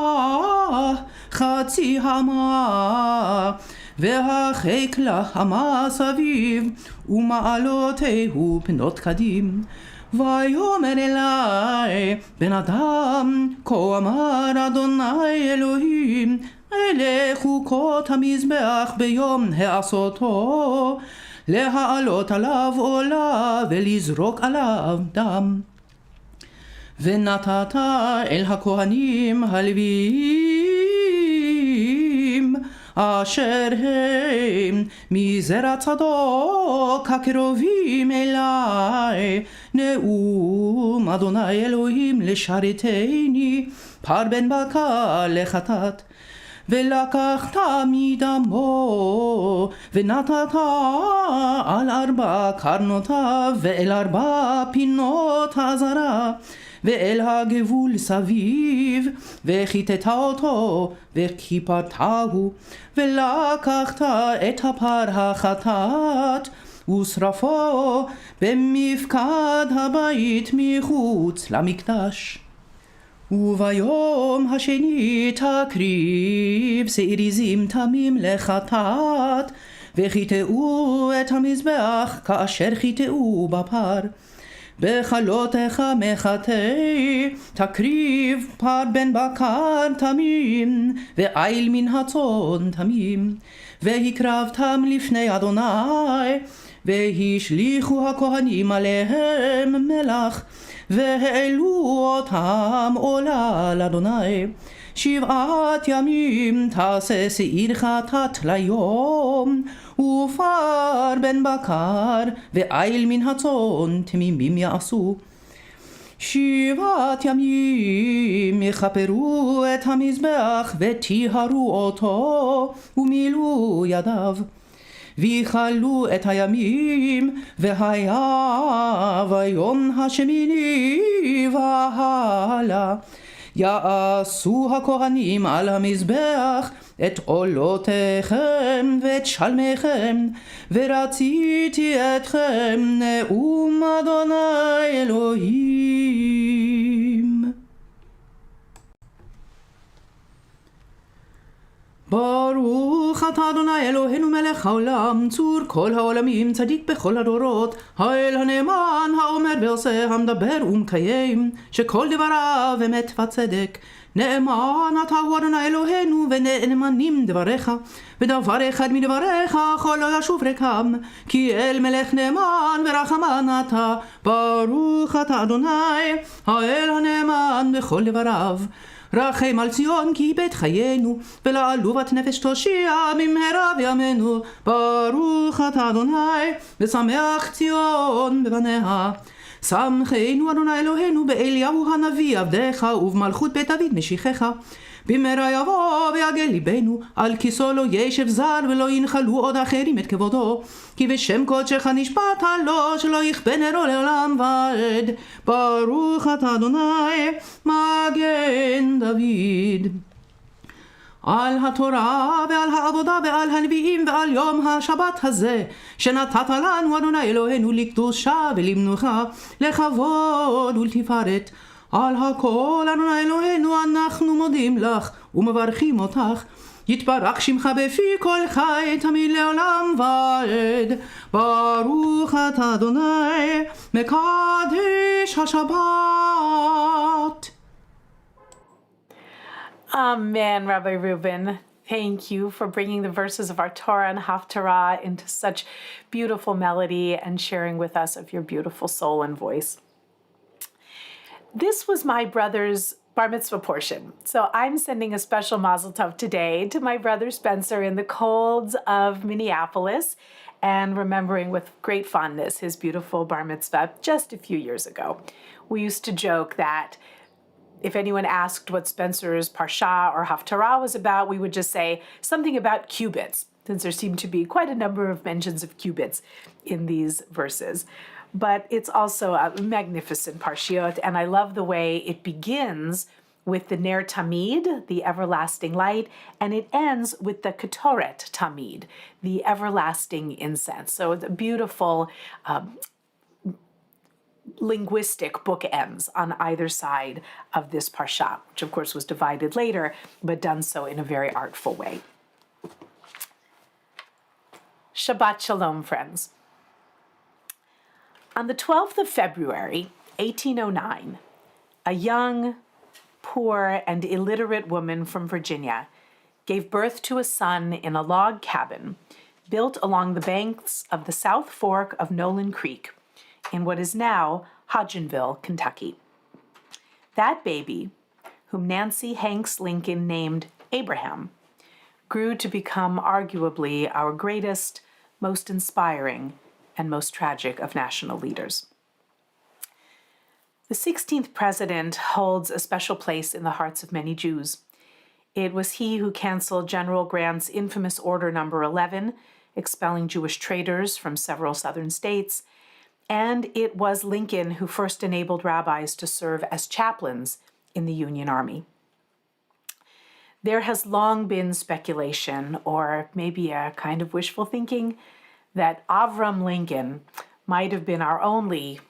S3: חצי אמה, והחיק לה אמה סביב, ומעלותיהו פנות קדים. ויאמר אלי בן אדם, כה אמר אדוני אלוהים, אלה חוקות המזבח ביום העשותו, להעלות עליו עולה ולזרוק עליו דם. ונתת אל הכהנים הלוויים אשר הם מזרע צדוק הקרובים אלי, נאום אדוני אלוהים לשרתני פר בן בקר לחטאת. ולקחת מדמו ונתת על 4 קרנותיו ואל 4 פינות העזרה ואל הגבול סביב, וכיתת אותו וכיפרתהו. ולקחת את הפר החטאת ושרפו במפקד הבית מחוץ למקדש. וביום השני תקריב שעיר עזים תמים לחטאת, וכיתאו את המזבח כאשר כיתאו בפר. בחלותיך מחטא תקריב פר בן בקר תמים, ועיל מן הצאן תמים. והקרבתם לפני אדוני, והשליכו הכהנים עליהם מלח, והעלו אותם עולה לאדוני. 7 ימים תעשה שעיר חטאת ליום, ופר בן בקר ועיל מן הצאן תמימים יעשו. 7 ימים יכפרו את המזבח וטיהרו אותו ומילאו ידיו. ויכלו את הימים, והיה ביום השמיני והלאה. יעשו הכהנים על המזבח את עולותיכם ואת שלמיכם, ורציתי אתכם נאום אדוני אלוהים. ברוך אתה אדוני אלוהינו מלך העולם, צור כל העולמים, צדיק בכל הדורות, האל הנאמן האומר ועושה, המדבר ומקיים, שכל דבריו אמת וצדק. נאמן אתה הוא אדוני אלוהינו, ונאמנים דבריך, ודבר אחד מדבריך כל לא ישוב ריקם, כי אל מלך נאמן ורחמן אתה. ברוך אתה אדוני האל הנאמן בכל דבריו. רחם על ציון כי בית חיינו, ולעלובת נפש תושיע במהרה בימינו. ברוך אתה אדוני ושמח ציון בבניה. שמחנו אדוני אלוהינו באליהו הנביא עבדך, ובמלכות בית דוד משיחך. במהרה יבוא ויגל ליבנו, על כיסו לא ישב זר, ולא ינחלו עוד אחרים את כבודו. כי בשם קודשך נשבעת לו, שלא יכבה נרו לעולם ועד. ברוך אתה אדוני מגן דוד. על התורה ועל העבודה ועל הנביאים ועל יום השבת הזה, שנתת לנו אדוני אלוהינו לקדושה ולמנוחה, לכבוד ולתפארת. על הכל אדוני אלוהינו אנחנו מודים לך ומברכים אותך. יתברך שמך בפי כל חי תמיד לעולם ועד. ברוך אתה אדוני מקדש השבת.
S1: Amen, Rabbi Reuben. Thank you for bringing the verses of our Torah and Haftarah into such beautiful melody and sharing with us of your beautiful soul and voice. This was my brother's bar mitzvah portion. So I'm sending a special mazel tov today to my brother Spencer in the colds of Minneapolis and remembering with great fondness his beautiful bar mitzvah just a few years ago. We used to joke that if anyone asked what Spencer's Parsha or Haftarah was about, we would just say something about cubits, since there seemed to be quite a number of mentions of cubits in these verses. But it's also a magnificent parshiot, and I love the way it begins with the NER TAMID, the everlasting light, and it ends with the Cantor TAMID, the everlasting incense. So it's a beautiful linguistic bookends on either side of this parsha, which of course was divided later, but done so in a very artful way. Shabbat Shalom, friends. On the 12th of February, 1809, a young, poor, and illiterate woman from Virginia gave birth to a son in a log cabin built along the banks of the South Fork of Nolan Creek in what is now Hodgenville, Kentucky. That baby, whom Nancy Hanks Lincoln named Abraham, grew to become arguably our greatest, most inspiring, and most tragic of national leaders. The 16th president holds a special place in the hearts of many Jews. It was he who canceled General Grant's infamous Order Number 11, expelling Jewish traders from several southern states, and it was Lincoln who first enabled rabbis to serve as chaplains in the Union Army. There has long been speculation, or maybe a kind of wishful thinking, that Avram Lincoln might have been our only,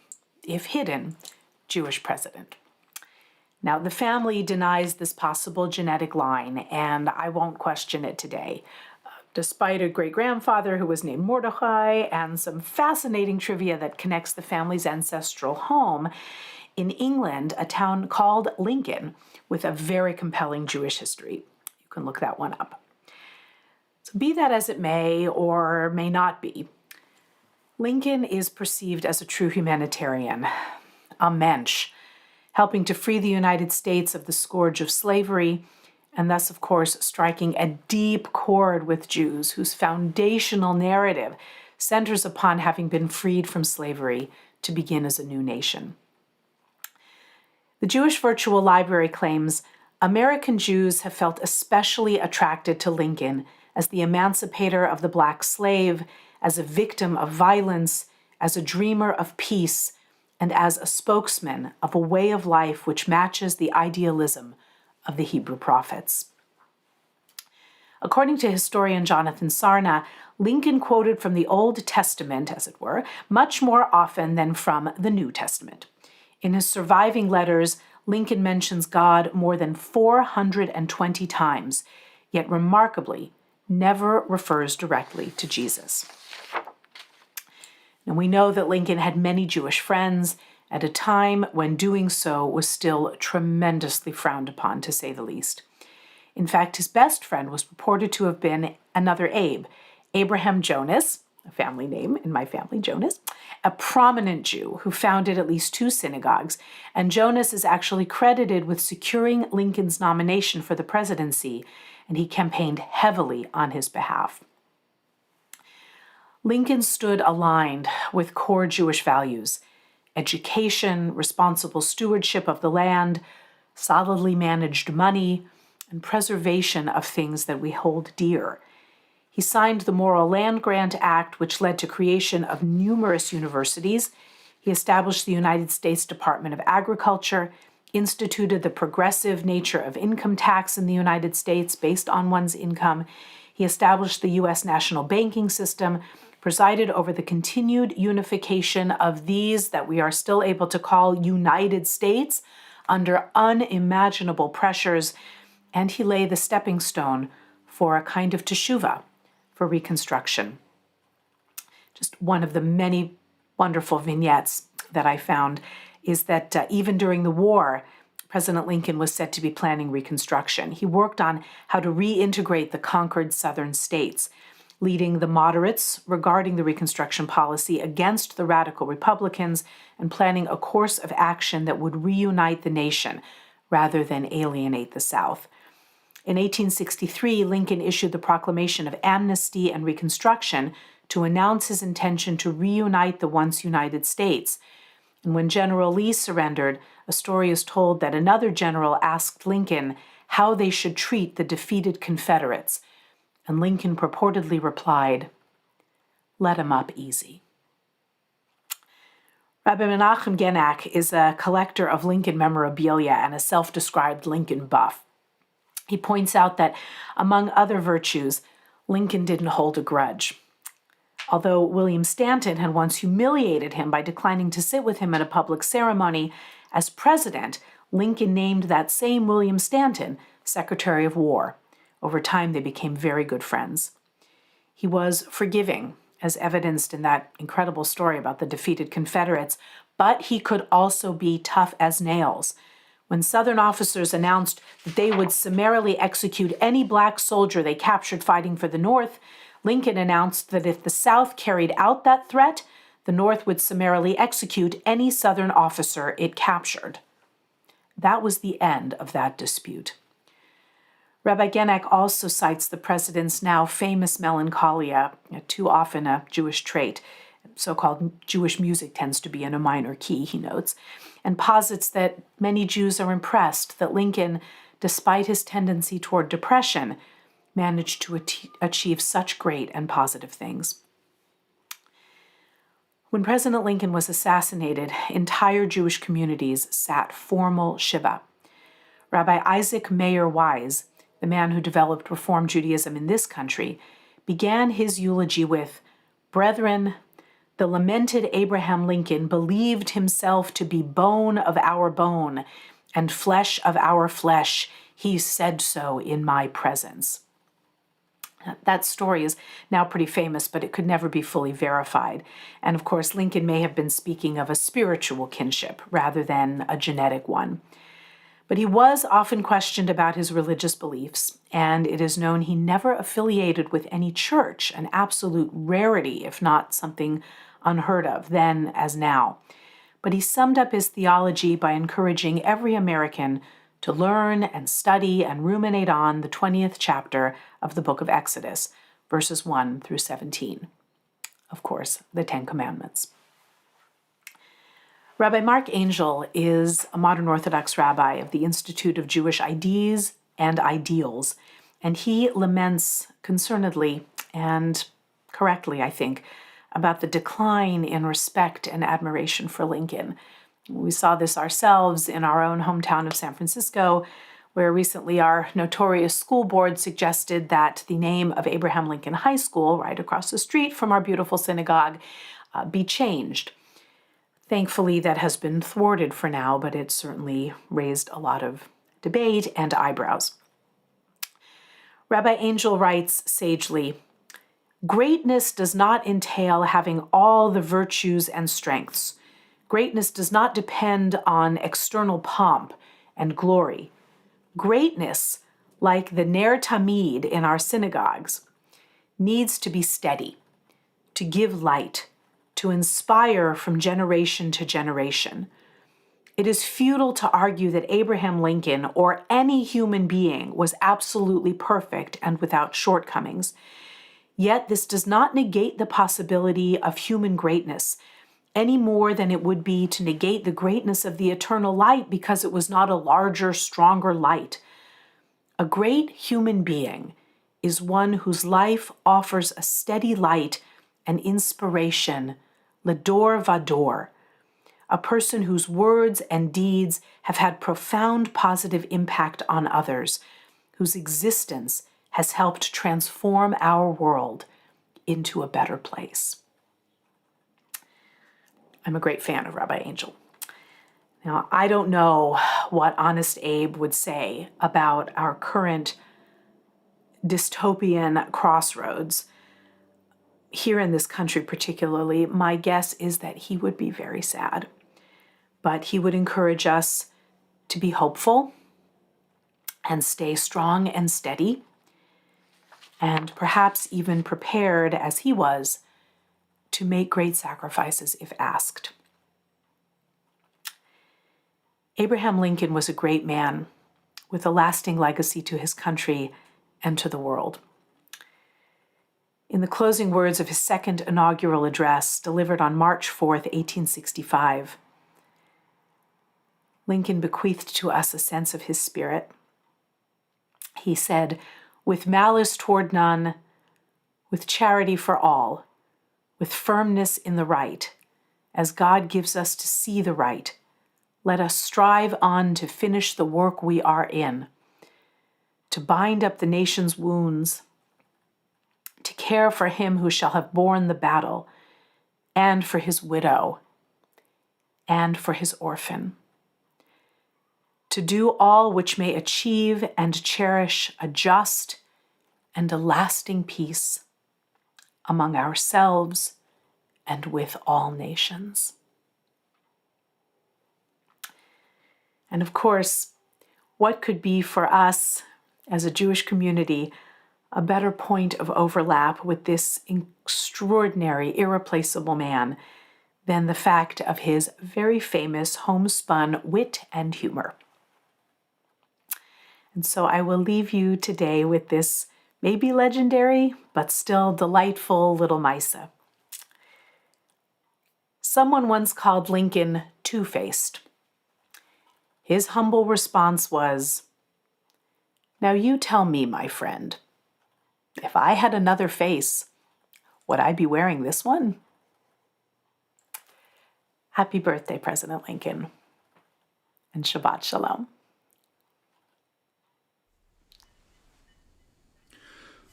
S1: if hidden, Jewish president. Now, the family denies this possible genetic line, and I won't question it today. Despite a great-grandfather who was named Mordechai and some fascinating trivia that connects the family's ancestral home in England, a town called Lincoln, with a very compelling Jewish history. You can look that one up. So be that as it may or may not be, Lincoln is perceived as a true humanitarian, a mensch, helping to free the United States of the scourge of slavery, and thus, of course, striking a deep chord with Jews whose foundational narrative centers upon having been freed from slavery to begin as a new nation. The Jewish Virtual Library claims American Jews have felt especially attracted to Lincoln as the emancipator of the black slave, as a victim of violence, as a dreamer of peace, and as a spokesman of a way of life which matches the idealism of the Hebrew prophets. According to historian Jonathan Sarna, Lincoln quoted from the Old Testament, as it were, much more often than from the New Testament. In his surviving letters, Lincoln mentions God more than 420 times, yet remarkably, never refers directly to Jesus. And we know that Lincoln had many Jewish friends at a time when doing so was still tremendously frowned upon, to say the least. In fact, his best friend was reported to have been another Abe, Abraham Jonas, a family name in my family, Jonas, a prominent Jew who founded at least 2 synagogues, and Jonas is actually credited with securing Lincoln's nomination for the presidency, and he campaigned heavily on his behalf. Lincoln stood aligned with core Jewish values: education, responsible stewardship of the land, solidly managed money, and preservation of things that we hold dear. He signed the Moral Land Grant Act, which led to creation of numerous universities. He established the United States Department of Agriculture, instituted the progressive nature of income tax in the United States based on one's income. He established the U.S. national banking system, presided over the continued unification of these that we are still able to call United States under unimaginable pressures, and he lay the stepping stone for a kind of teshuvah, for reconstruction. Just one of the many wonderful vignettes that I found is that even during the war, President Lincoln was said to be planning reconstruction. He worked on how to reintegrate the conquered southern states, leading the moderates regarding the Reconstruction policy against the radical Republicans and planning a course of action that would reunite the nation rather than alienate the South. In 1863, Lincoln issued the Proclamation of Amnesty and Reconstruction to announce his intention to reunite the once United States. And when General Lee surrendered, a story is told that another general asked Lincoln how they should treat the defeated Confederates, and Lincoln purportedly replied, "Let 'em up easy." Rabbi Menachem Genak is a collector of Lincoln memorabilia and a self-described Lincoln buff. He points out that, among other virtues, Lincoln didn't hold a grudge. Although William Stanton had once humiliated him by declining to sit with him at a public ceremony, as president, Lincoln named that same William Stanton Secretary of War. Over time, they became very good friends. He was forgiving, as evidenced in that incredible story about the defeated Confederates, but he could also be tough as nails. When Southern officers announced that they would summarily execute any black soldier they captured fighting for the North, Lincoln announced that if the South carried out that threat, the North would summarily execute any Southern officer it captured. That was the end of that dispute. Rabbi Genak also cites the president's now famous melancholia, too often a Jewish trait. So-called Jewish music tends to be in a minor key, he notes, and posits that many Jews are impressed that Lincoln, despite his tendency toward depression, managed to achieve such great and positive things. When President Lincoln was assassinated, entire Jewish communities sat formal Shiva. Rabbi Isaac Mayer Wise, the man who developed Reform Judaism in this country, began his eulogy with, "Brethren, the lamented Abraham Lincoln believed himself to be bone of our bone and flesh of our flesh. He said so in my presence." That story is now pretty famous, but it could never be fully verified. And of course, Lincoln may have been speaking of a spiritual kinship rather than a genetic one. But he was often questioned about his religious beliefs, and it is known he never affiliated with any church, an absolute rarity, if not something unheard of, then as now. But he summed up his theology by encouraging every American to learn and study and ruminate on the 20th chapter of the book of Exodus, verses 1 through 17. Of course, the Ten Commandments. Rabbi Mark Angel is a modern Orthodox rabbi of the Institute of Jewish Ideas and Ideals, and he laments concernedly and correctly, I think, about the decline in respect and admiration for Lincoln. We saw this ourselves in our own hometown of San Francisco, where recently our notorious school board suggested that the name of Abraham Lincoln High School, right across the street from our beautiful synagogue, be changed. Thankfully, that has been thwarted for now, but it certainly raised a lot of debate and eyebrows. Rabbi Angel writes sagely, "Greatness does not entail having all the virtues and strengths. Greatness does not depend on external pomp and glory. Greatness, like the NER TAMID in our synagogues, needs to be steady, to give light, to inspire from generation to generation. It is futile to argue that Abraham Lincoln or any human being was absolutely perfect and without shortcomings. Yet this does not negate the possibility of human greatness, any more than it would be to negate the greatness of the eternal light because it was not a larger, stronger light. A great human being is one whose life offers a steady light and inspiration, l'dor vador. a person whose words and deeds have had profound positive impact on others, whose existence has helped transform our world into a better place. I'm a great fan of Rabbi Angel. Now, I don't know what Honest Abe would say about our current dystopian crossroads here in this country particularly. My guess is that he would be very sad, but he would encourage us to be hopeful and stay strong and steady, and perhaps even prepared, as he was, to make great sacrifices if asked. Abraham Lincoln was a great man with a lasting legacy to his country and to the world. In the closing words of his second inaugural address, delivered on March 4th, 1865, Lincoln bequeathed to us a sense of his spirit. He said, "With malice toward none, with charity for all, with firmness in the right, as God gives us to see the right, let us strive on to finish the work we are in, to bind up the nation's wounds, to care for him who shall have borne the battle, and for his widow, and for his orphan, to do all which may achieve and cherish a just and a lasting peace among ourselves and with all nations." And of course, what could be for us as a Jewish community a better point of overlap with this extraordinary, irreplaceable man than the fact of his very famous homespun wit and humor? And so I will leave you today with this maybe legendary, but still delightful little Misa. Someone once called Lincoln two-faced. His humble response was, "Now you tell me, my friend, if I had another face, would I be wearing this one?" Happy birthday, President Lincoln, and Shabbat Shalom.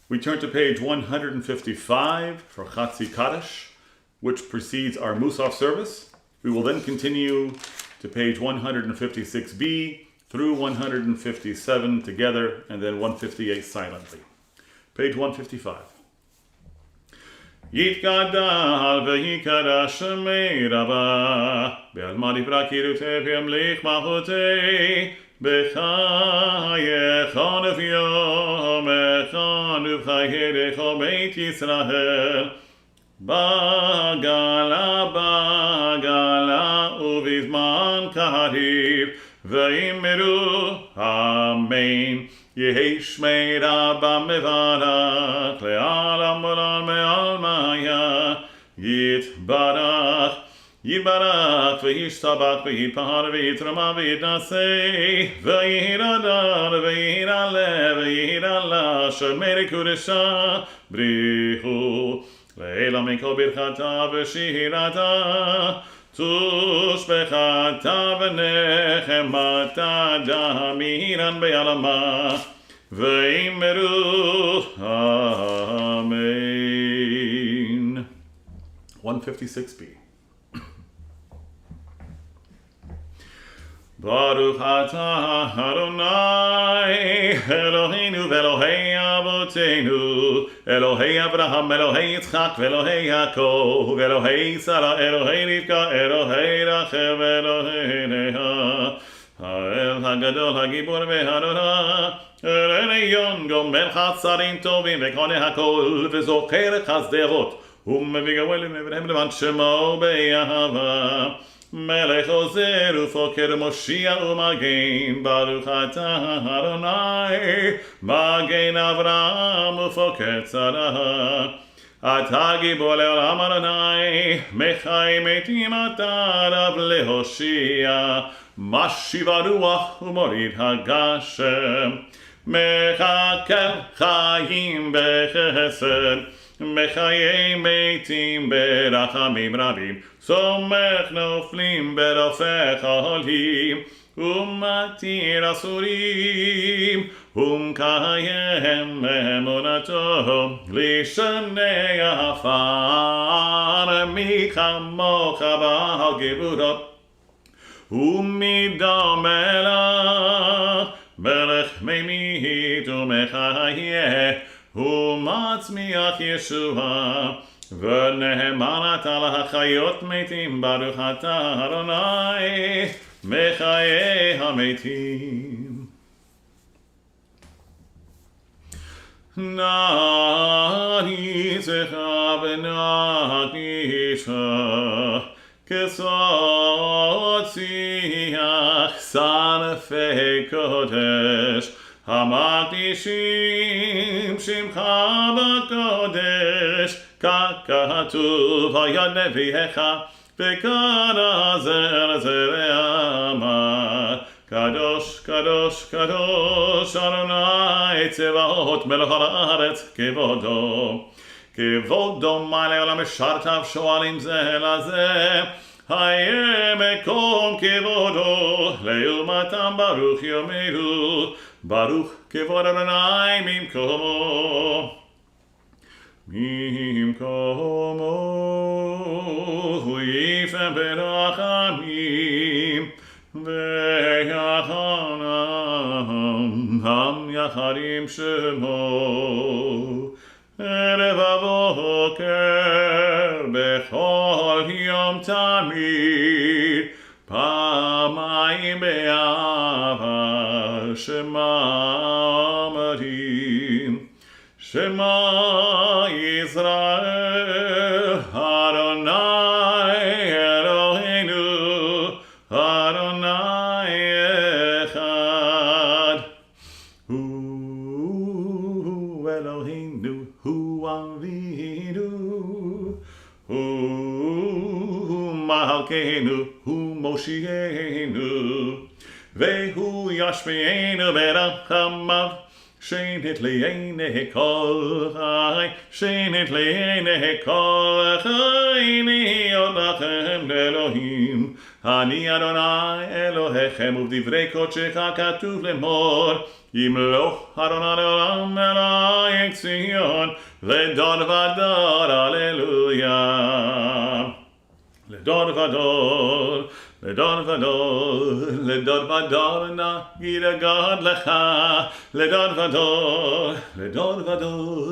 S2: We turn to page 155 for Chatzi Kaddish, which precedes our Musaf service. We will then continue to page 156b through 157 together, and then 158 silently. Page 155. Yitgadal v'yikadash shemei Rabbah be'alma dibra kirutei v'yamlich malchutei b'chayecha v'yomecha u'b'chayedecha beit Yisrael bagala ובזמן קריב ויאמרו אמן. יהי שמי רבא מברך לעולם עולם מעלמיה יתברך וישתבח ויתפאר ויתרומם ויתנשא וירדר וירעלה וירעלה שמי קודשה בריחו לעילא מכל ברכתה ושירתה תושבחתה ונחמתה דמירן בעלמה ואמרו אמן. 156b. Baruch atah Adonai Eloheinu ve'Elohei Avotenu Elohei Avraham Elohei Yitzchak ve'Elohei Yaakov Elohei Sarah Elohei Rivka Elohei Rachel Elohei Leah Ha'el HaGadol HaGibor ve'Hadorah El Elyon Gomer Chasarim Tovim ve'Koneh HaKol ve'Zocher Chasderot ומביא גואל ומבריהם לבן שמו באהבה מלך עוזר ופוקר מושיע ומגן ברוך אתה אדוני מגן אברהם ופוקר שרה אתה גיבור לעולם אדוני מחי מתים אתה רב להושיע משיב הרוח ומוריד הגשם מחכה חיים בחסד מחיי מתים ברחמים רבים, סומך נופלים ברופך עולים, ומתיר אסורים, ומקיים אמונתו, לשני עפר, מי כמוך בגבורות, ומדם מלך, מלך ממית ומחיה, ומצמיח ישועה, ונאמן אתה לחיות מתים, ברוך אתה אדוני מחיי המתים. נעריצך ונקדישך, כסוד שיח שרפי קודש, המקדישים שמך בקודש, ככתוב היד נביאך, וקרא זר זרעמה. קדוש, קדוש, קדוש, אדוני צבאות מלך הארץ, כבודו. כבודו מלא עולם משרתיו שואלים זה לזה, היה מקום כבודו, לעומתם ברוך יאמרו, ברוך כבוד אדוני ממקומו. ממקומו הוא יפעם ברחמים, ויחנם יחד עם שמו. ערב הבוקר בכל יום תמיד, פעמיים באהבה שמע מדהים. שמע ישראל, אדוני אלוהינו, אדוני אחד. הוא אלוהינו, הוא אבינו, הוא מלכנו, הוא מושיענו, והוא ישפיענו ברחמיו, שנתלייני כל חי, שנתלייני כל חי, להיות לכם לאלוהים. אני אדוני אלוהיכם, ובדברי קודשך כתוב לאמור, ימלוך אדוני לעולם מלך ציון, לדור ודור, הללויה. לדור ודור, לדור ודור, לדור ודור נגיד גודלך, לדור ודור, לדור ודור,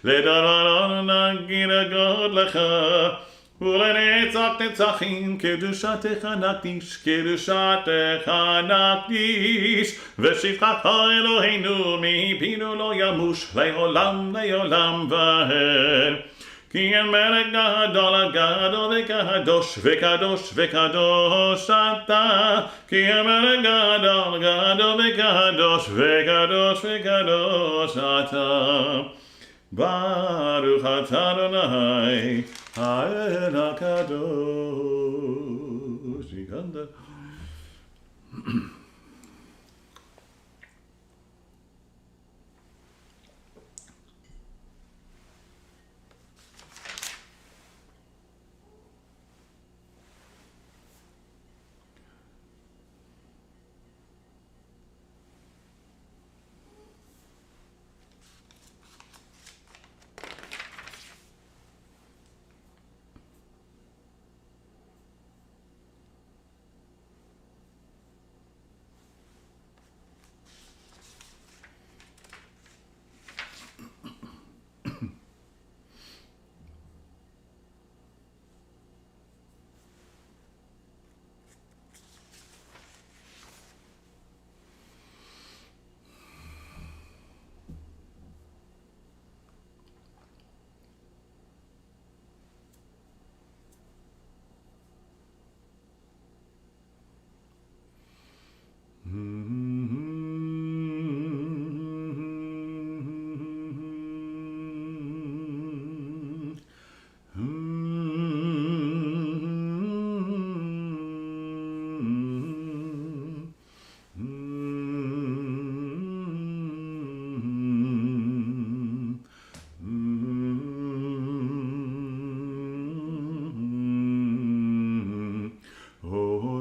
S2: לדור ודור נגיד גודלך, ולנצח נצחים קדושתך נקדיש, קדושתך נקדיש, ושבחך אלוהינו מפינו לא ימוש, לעולם לעולם ועד. כי אין מלך גדול גדול וקדוש וקדוש וקדוש אתה, כי אין מלך גדול גדול וקדוש וקדוש וקדוש אתה. ברוך אתה אדוני האל הקדוש.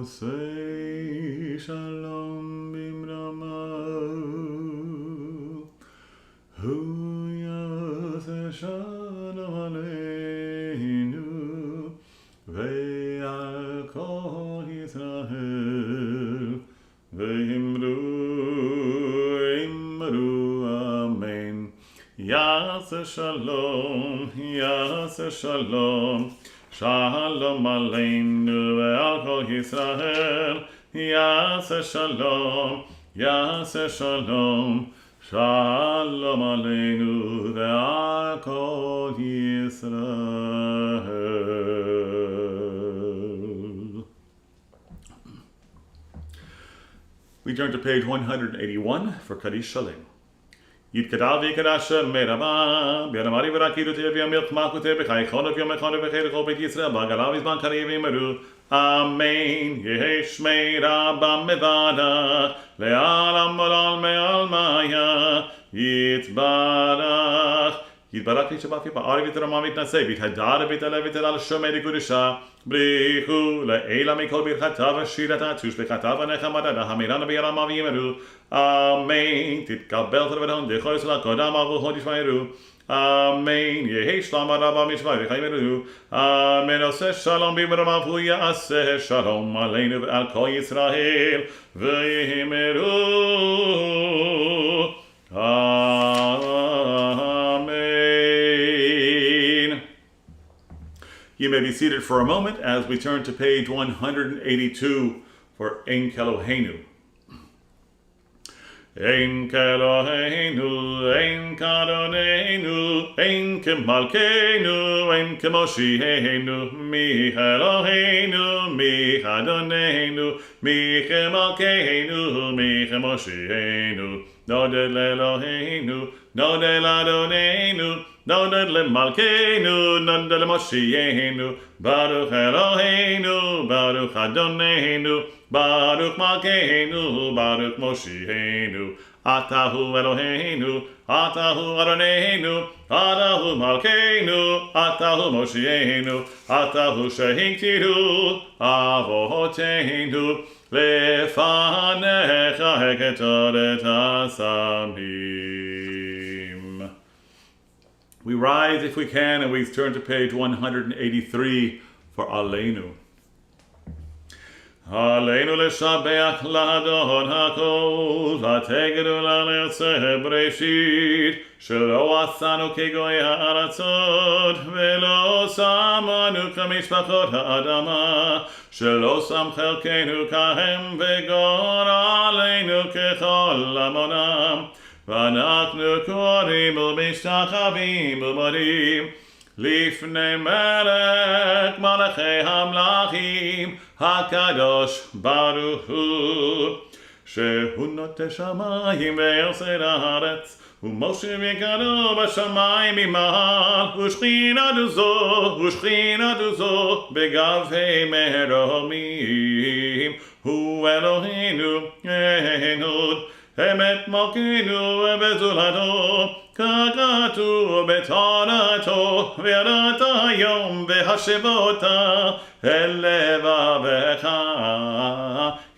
S2: Osei Shalom Bimrama Hu Yaseh Shalom Aleinu Ve'al Kol Yisrael Ve'imru Amen. Yaseh Shalom, Yaseh Shalom, Shalom Aleinu ve'al kol Yisrael. Yaseh Shalom, Yaseh Shalom, Shalom Aleinu ve'al kol Yisrael. We turn to page 181 for Kaddish Shalem. יתקדל ויקדש מרבה, בירמרי ורקידותי וימילך מלכותי בחייכונו ויומכונו וחיי לכל בית ישראל, בעגלה ובזמן קריב ויאמרו, אמן, יהי שמי רבה מברך, לעלם עולם מעלמיה, יתברך. יתברך לשבת יפאר ויתרומם ויתנשא, ויתהדר ויתעלה ויתהלל שומי לקודשה, בריחו לעילה מכל ברכתה ושירתה, תושבחתה ונחמתה, המרנה בירמה ויאמרו, אמן, תתקבל תרבתון דכל ישראל קודם אבו ישמעו, אמן, יהי שלום רבה משמע ויאמרו, אמן, עושה שלום במרמה והוא יעשה שלום עלינו ועל כל ישראל, ויאמרו, Amen. You may be seated for a moment as we turn to page 182 for Ein Keloheinu. Ein Keloheinu, Ein Kadonenu, Ein Kemalkeinu, Ein Kemoshiheinu, Mi Eloheinu, Mi Adonenu, Mi Kemalkeinu, Mi Kemoshiheinu. Noded Eloheinu, Noded Adonenu, Noded Malkeinu, Noded Moshienu, Baruch Eloheinu, Baruch Adonenu, Baruch Malkeinu, Baruch Moshienu, Atahu Eloheinu, Atahu Adonenu, Atahu Malkeinu, Atahu Moshienu, Atahu Shehinktiru, Avoteinu, Lefanecha Heketoret Asamim. We rise if we can and we turn to page 183 for Aleinu. Aleinu לשבח לאדון הכל, ותגדו לעשה בראשית, שלא עשנו כגוי הארצות, ולא שמנו כמשפחות האדמה, שלא שם חלקנו כהם, וגורלנו ככל עמונם, ואנחנו קוראים ומשתחווים ומודים, לפני מלך מלכי המלכים, הקדוש ברוך הוא, שהוא נוטה שמיים ויוסד הארץ, ומשה יקרו בשמיים ממעל, ושכינתו זו בגבי מרומים, הוא אלוהינו אין עוד, אמת מלכנו וזולתו, ככתוב בתורתו, ויראת היום והשבותה אל לבבך,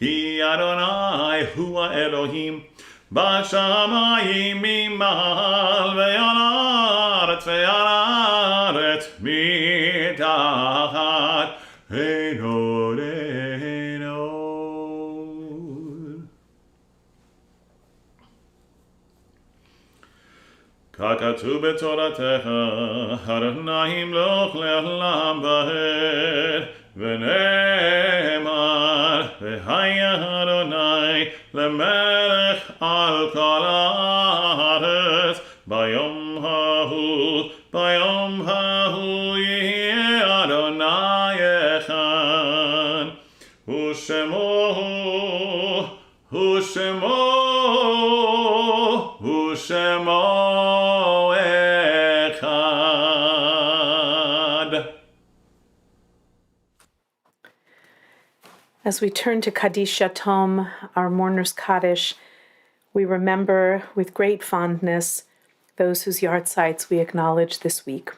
S2: היא אדוני הוא האלוהים, בשמיים ממעל ועל הארץ מתחת, אין עוד אין עוד. ככתוב בתורתך, אדוני ימלוך לעולם ועד, ונאמר, והיה אדוני למלך על כל הארץ, ביום ההוא יהיה אדוני אחד, ושמו אחד.
S1: As we turn to Kaddish Yatom, our mourner's Kaddish, we remember with great fondness those whose yahrzeits we acknowledge this week.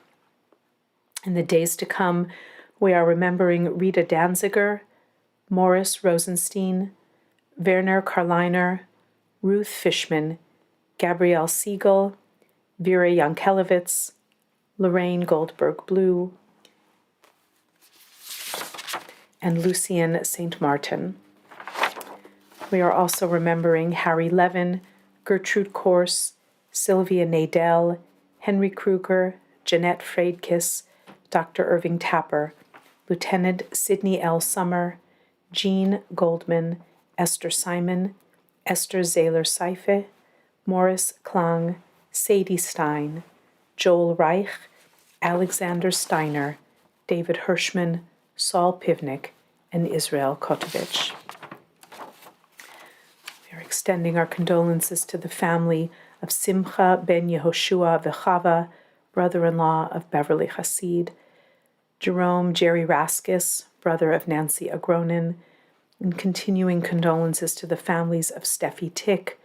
S1: In the days to come, we are remembering Rita Danziger, Morris Rosenstein, Werner Karliner, Ruth Fishman, Gabrielle Siegel, Vera Yankelevitz, Lorraine Goldberg-Blue, and Lucien St. Martin. We are also remembering Harry Levin, Gertrude Korse, Sylvia Nadell, Henry Kruger, Jeanette Freidkiss, Dr. Irving Tapper, Lieutenant Sidney L. Summer, Jean Goldman, Esther Simon, Esther Zahler-Seife, Morris Klang, Sadie Stein, Joel Reich, Alexander Steiner, David Hirschman, Saul Pivnik, and Israel Kotovich. We are extending our condolences to the family of Simcha ben Yehoshua Vechava, brother-in-law of Beverly Hasid, Jerome Jerry Raskis, brother of Nancy Agronin, and continuing condolences to the families of Steffi Tick,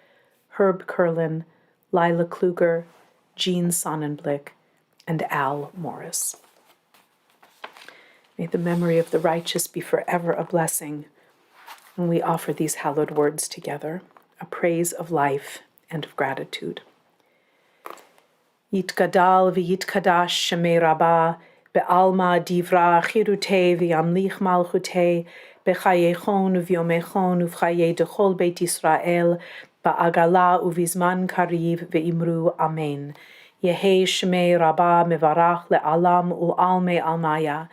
S1: Herb Kurlin, Lila Kluger, Jean Sonnenblick, and Al Morris. May the memory of the righteous be forever a blessing, and we offer these hallowed words together, a praise of life and of gratitude. Yitgadal v'yitkadash shemei Rabbah, be'alma divra chirutei v'yamlich malchutei, b'chayechon v'yomechon uv'chayei dechol beit Yisrael, ba'agala uvizman kariv ve'imru amen. Yehei shemei Rabbah mevarach le'alam ul'almei almaya.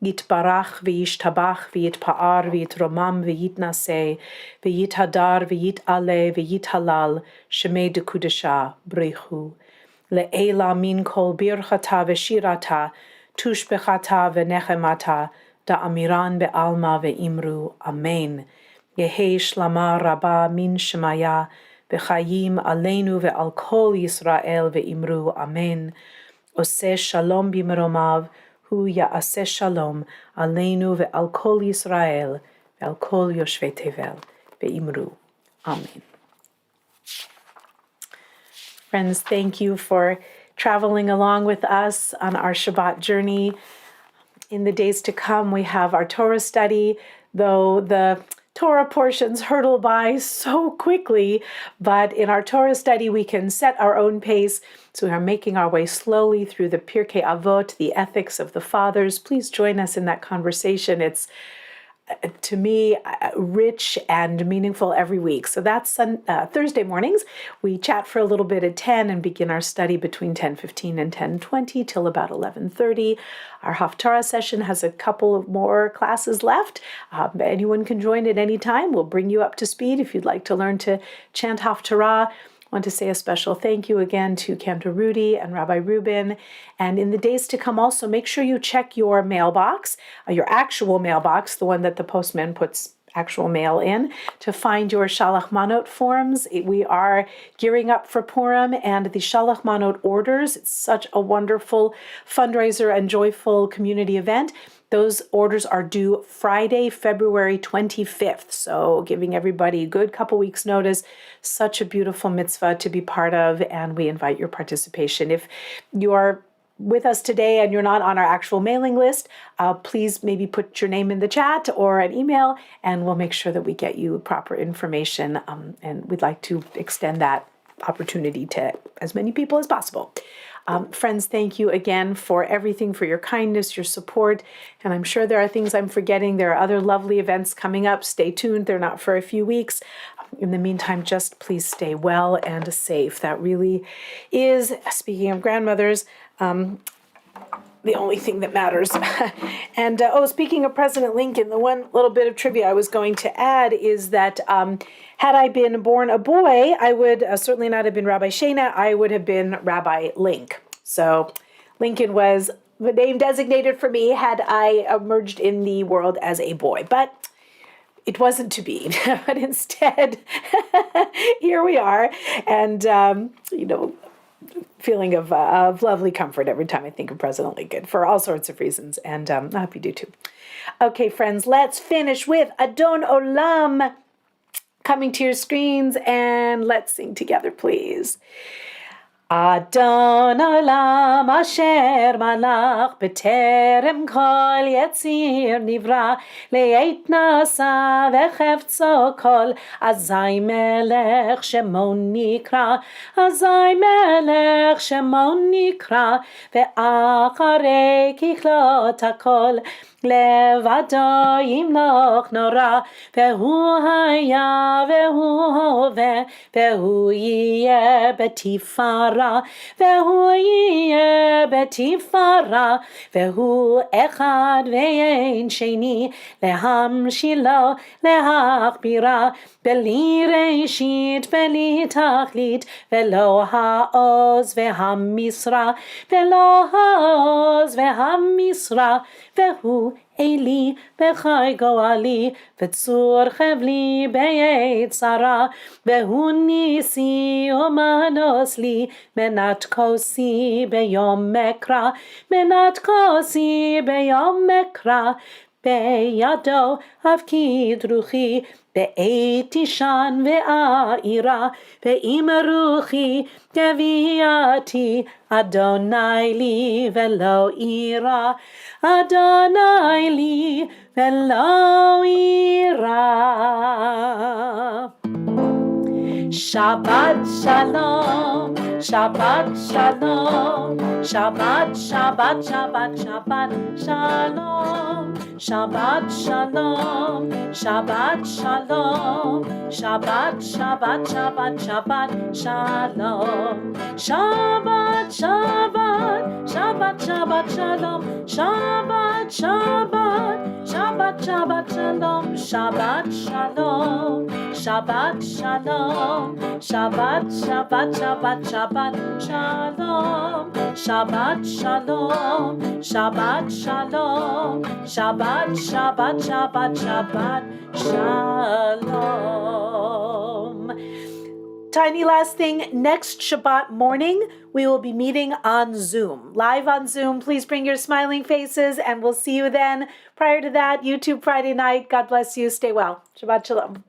S1: Yitbarach v'yishtabach v'yitpa'ar v'yitromam v'yitnaseh v'yithadar v'yit'aleh v'yithalal shemei dekudesha breichu. Le'ela min kol birchata v'shirata tushbechata v'nechemata da'amiran be'alma ve'imru amen. Yehei shlama rabba min shemaya v'chayim aleinu ve'al kol Yisrael ve'imru amen. Oseh shalom b'meromav hu ya'aseh shalom aleinu ve'al kol Yisrael ve'al kol yoshvei tevel ve'imru amen. Friends, thank you for traveling along with us on our Shabbat journey. In the days to come, we have our Torah study, though the Torah portions hurtle by so quickly, but in our Torah study, we can set our own pace. So we are making our way slowly through the Pirkei Avot, the ethics of the fathers. Please join us in that conversation. It's, to me, rich and meaningful every week. So that's Thursday mornings. We chat for a little bit at 10 and begin our study between 10:15 and 10:20 till about 11:30. Our Haftarah session has a couple of more classes left. Anyone can join at any time. We'll bring you up to speed if you'd like to learn to chant Haftarah. I want to say a special thank you again to Cantor Rudy and Rabbi Reuben. And in the days to come also, make sure you check your mailbox, your actual mailbox, the one that the postman puts actual mail in, to find your Shalach Manot forms. We are gearing up for Purim and the Shalach Manot orders. It's such a wonderful fundraiser and joyful community event. Those orders are due Friday, February 25th. So giving everybody a good couple weeks notice. Such a beautiful mitzvah to be part of, and we invite your participation. If you are with us today and you're not on our actual mailing list, please maybe put your name in the chat or an email, and we'll make sure that we get you proper information. And we'd like to extend that opportunity to as many people as possible. Friends, thank you again for everything, for your kindness, your support. And I'm sure there are things I'm forgetting. There are other lovely events coming up. Stay tuned. They're not for a few weeks. In the meantime, just please stay well and safe. That really is, speaking of grandmothers, the only thing that matters. And speaking of President Lincoln, the one little bit of trivia I was going to add is that had I been born a boy, I would certainly not have been Rabbi Shana. I would have been Rabbi Link. So Lincoln was the name designated for me had I emerged in the world as a boy. But it wasn't to be. But instead, here we are. And, feeling of lovely comfort every time I think of President Lincoln for all sorts of reasons, and I hope you do too. Okay, friends, let's finish with Adon Olam coming to your screens, and let's sing together, please. אדון עולם אשר מלך בטרם כל יציר נברא לעת נשא וחפצו כל אזי מלך שמו נקרא אזי מלך שמו נקרא ואחרי ככלות הכל לבדו ימלוך נורא והוא היה והוא הווה והוא יהיה בתפארה והוא יהיה בתפארה והוא אחד ואין שני להמשילו להכבירה בלי ראשית בלי תכלית ולא העוז והמשרה ולא העוז והמשרה והוא אלי וחי גואלי וצור חבלי בעת צרה והוא ניסי ומנוס לי מנת כוסי ביום מקרא מנת כוסי ביום מקרא בידו הפקיד רוחי בעת תישן ועירה ואם רוחי גביעתי אדוני לי ולא אירא אדוני לי ולא אירא. Shabbat shalom, Shabbat shalom, Shabbat, Shabbat, Shabbat, Shabbat shalom, Shabbat shalom, Shabbat shalom, Shabbat, Shabbat, Shabbat, Shabbat shalom, Shabbat, Shabbat, Shabbat, Shabbat shalom, Shabbat, Shabbat, Shabbat, Shabbat shalom, Shabbat shalom, Shabbat shalom. Shabbat, Shabbat, Shabbat, Shabbat, Shalom. Shabbat, Shalom. Shabbat, Shalom. Shabbat, Shabbat, Shabbat, Shabbat, Shalom. Tiny last thing, next Shabbat morning, we will be meeting on Zoom. Live on Zoom. Please bring your smiling faces and we'll see you then. Prior to that, YouTube Friday night. God bless you. Stay well. Shabbat Shalom.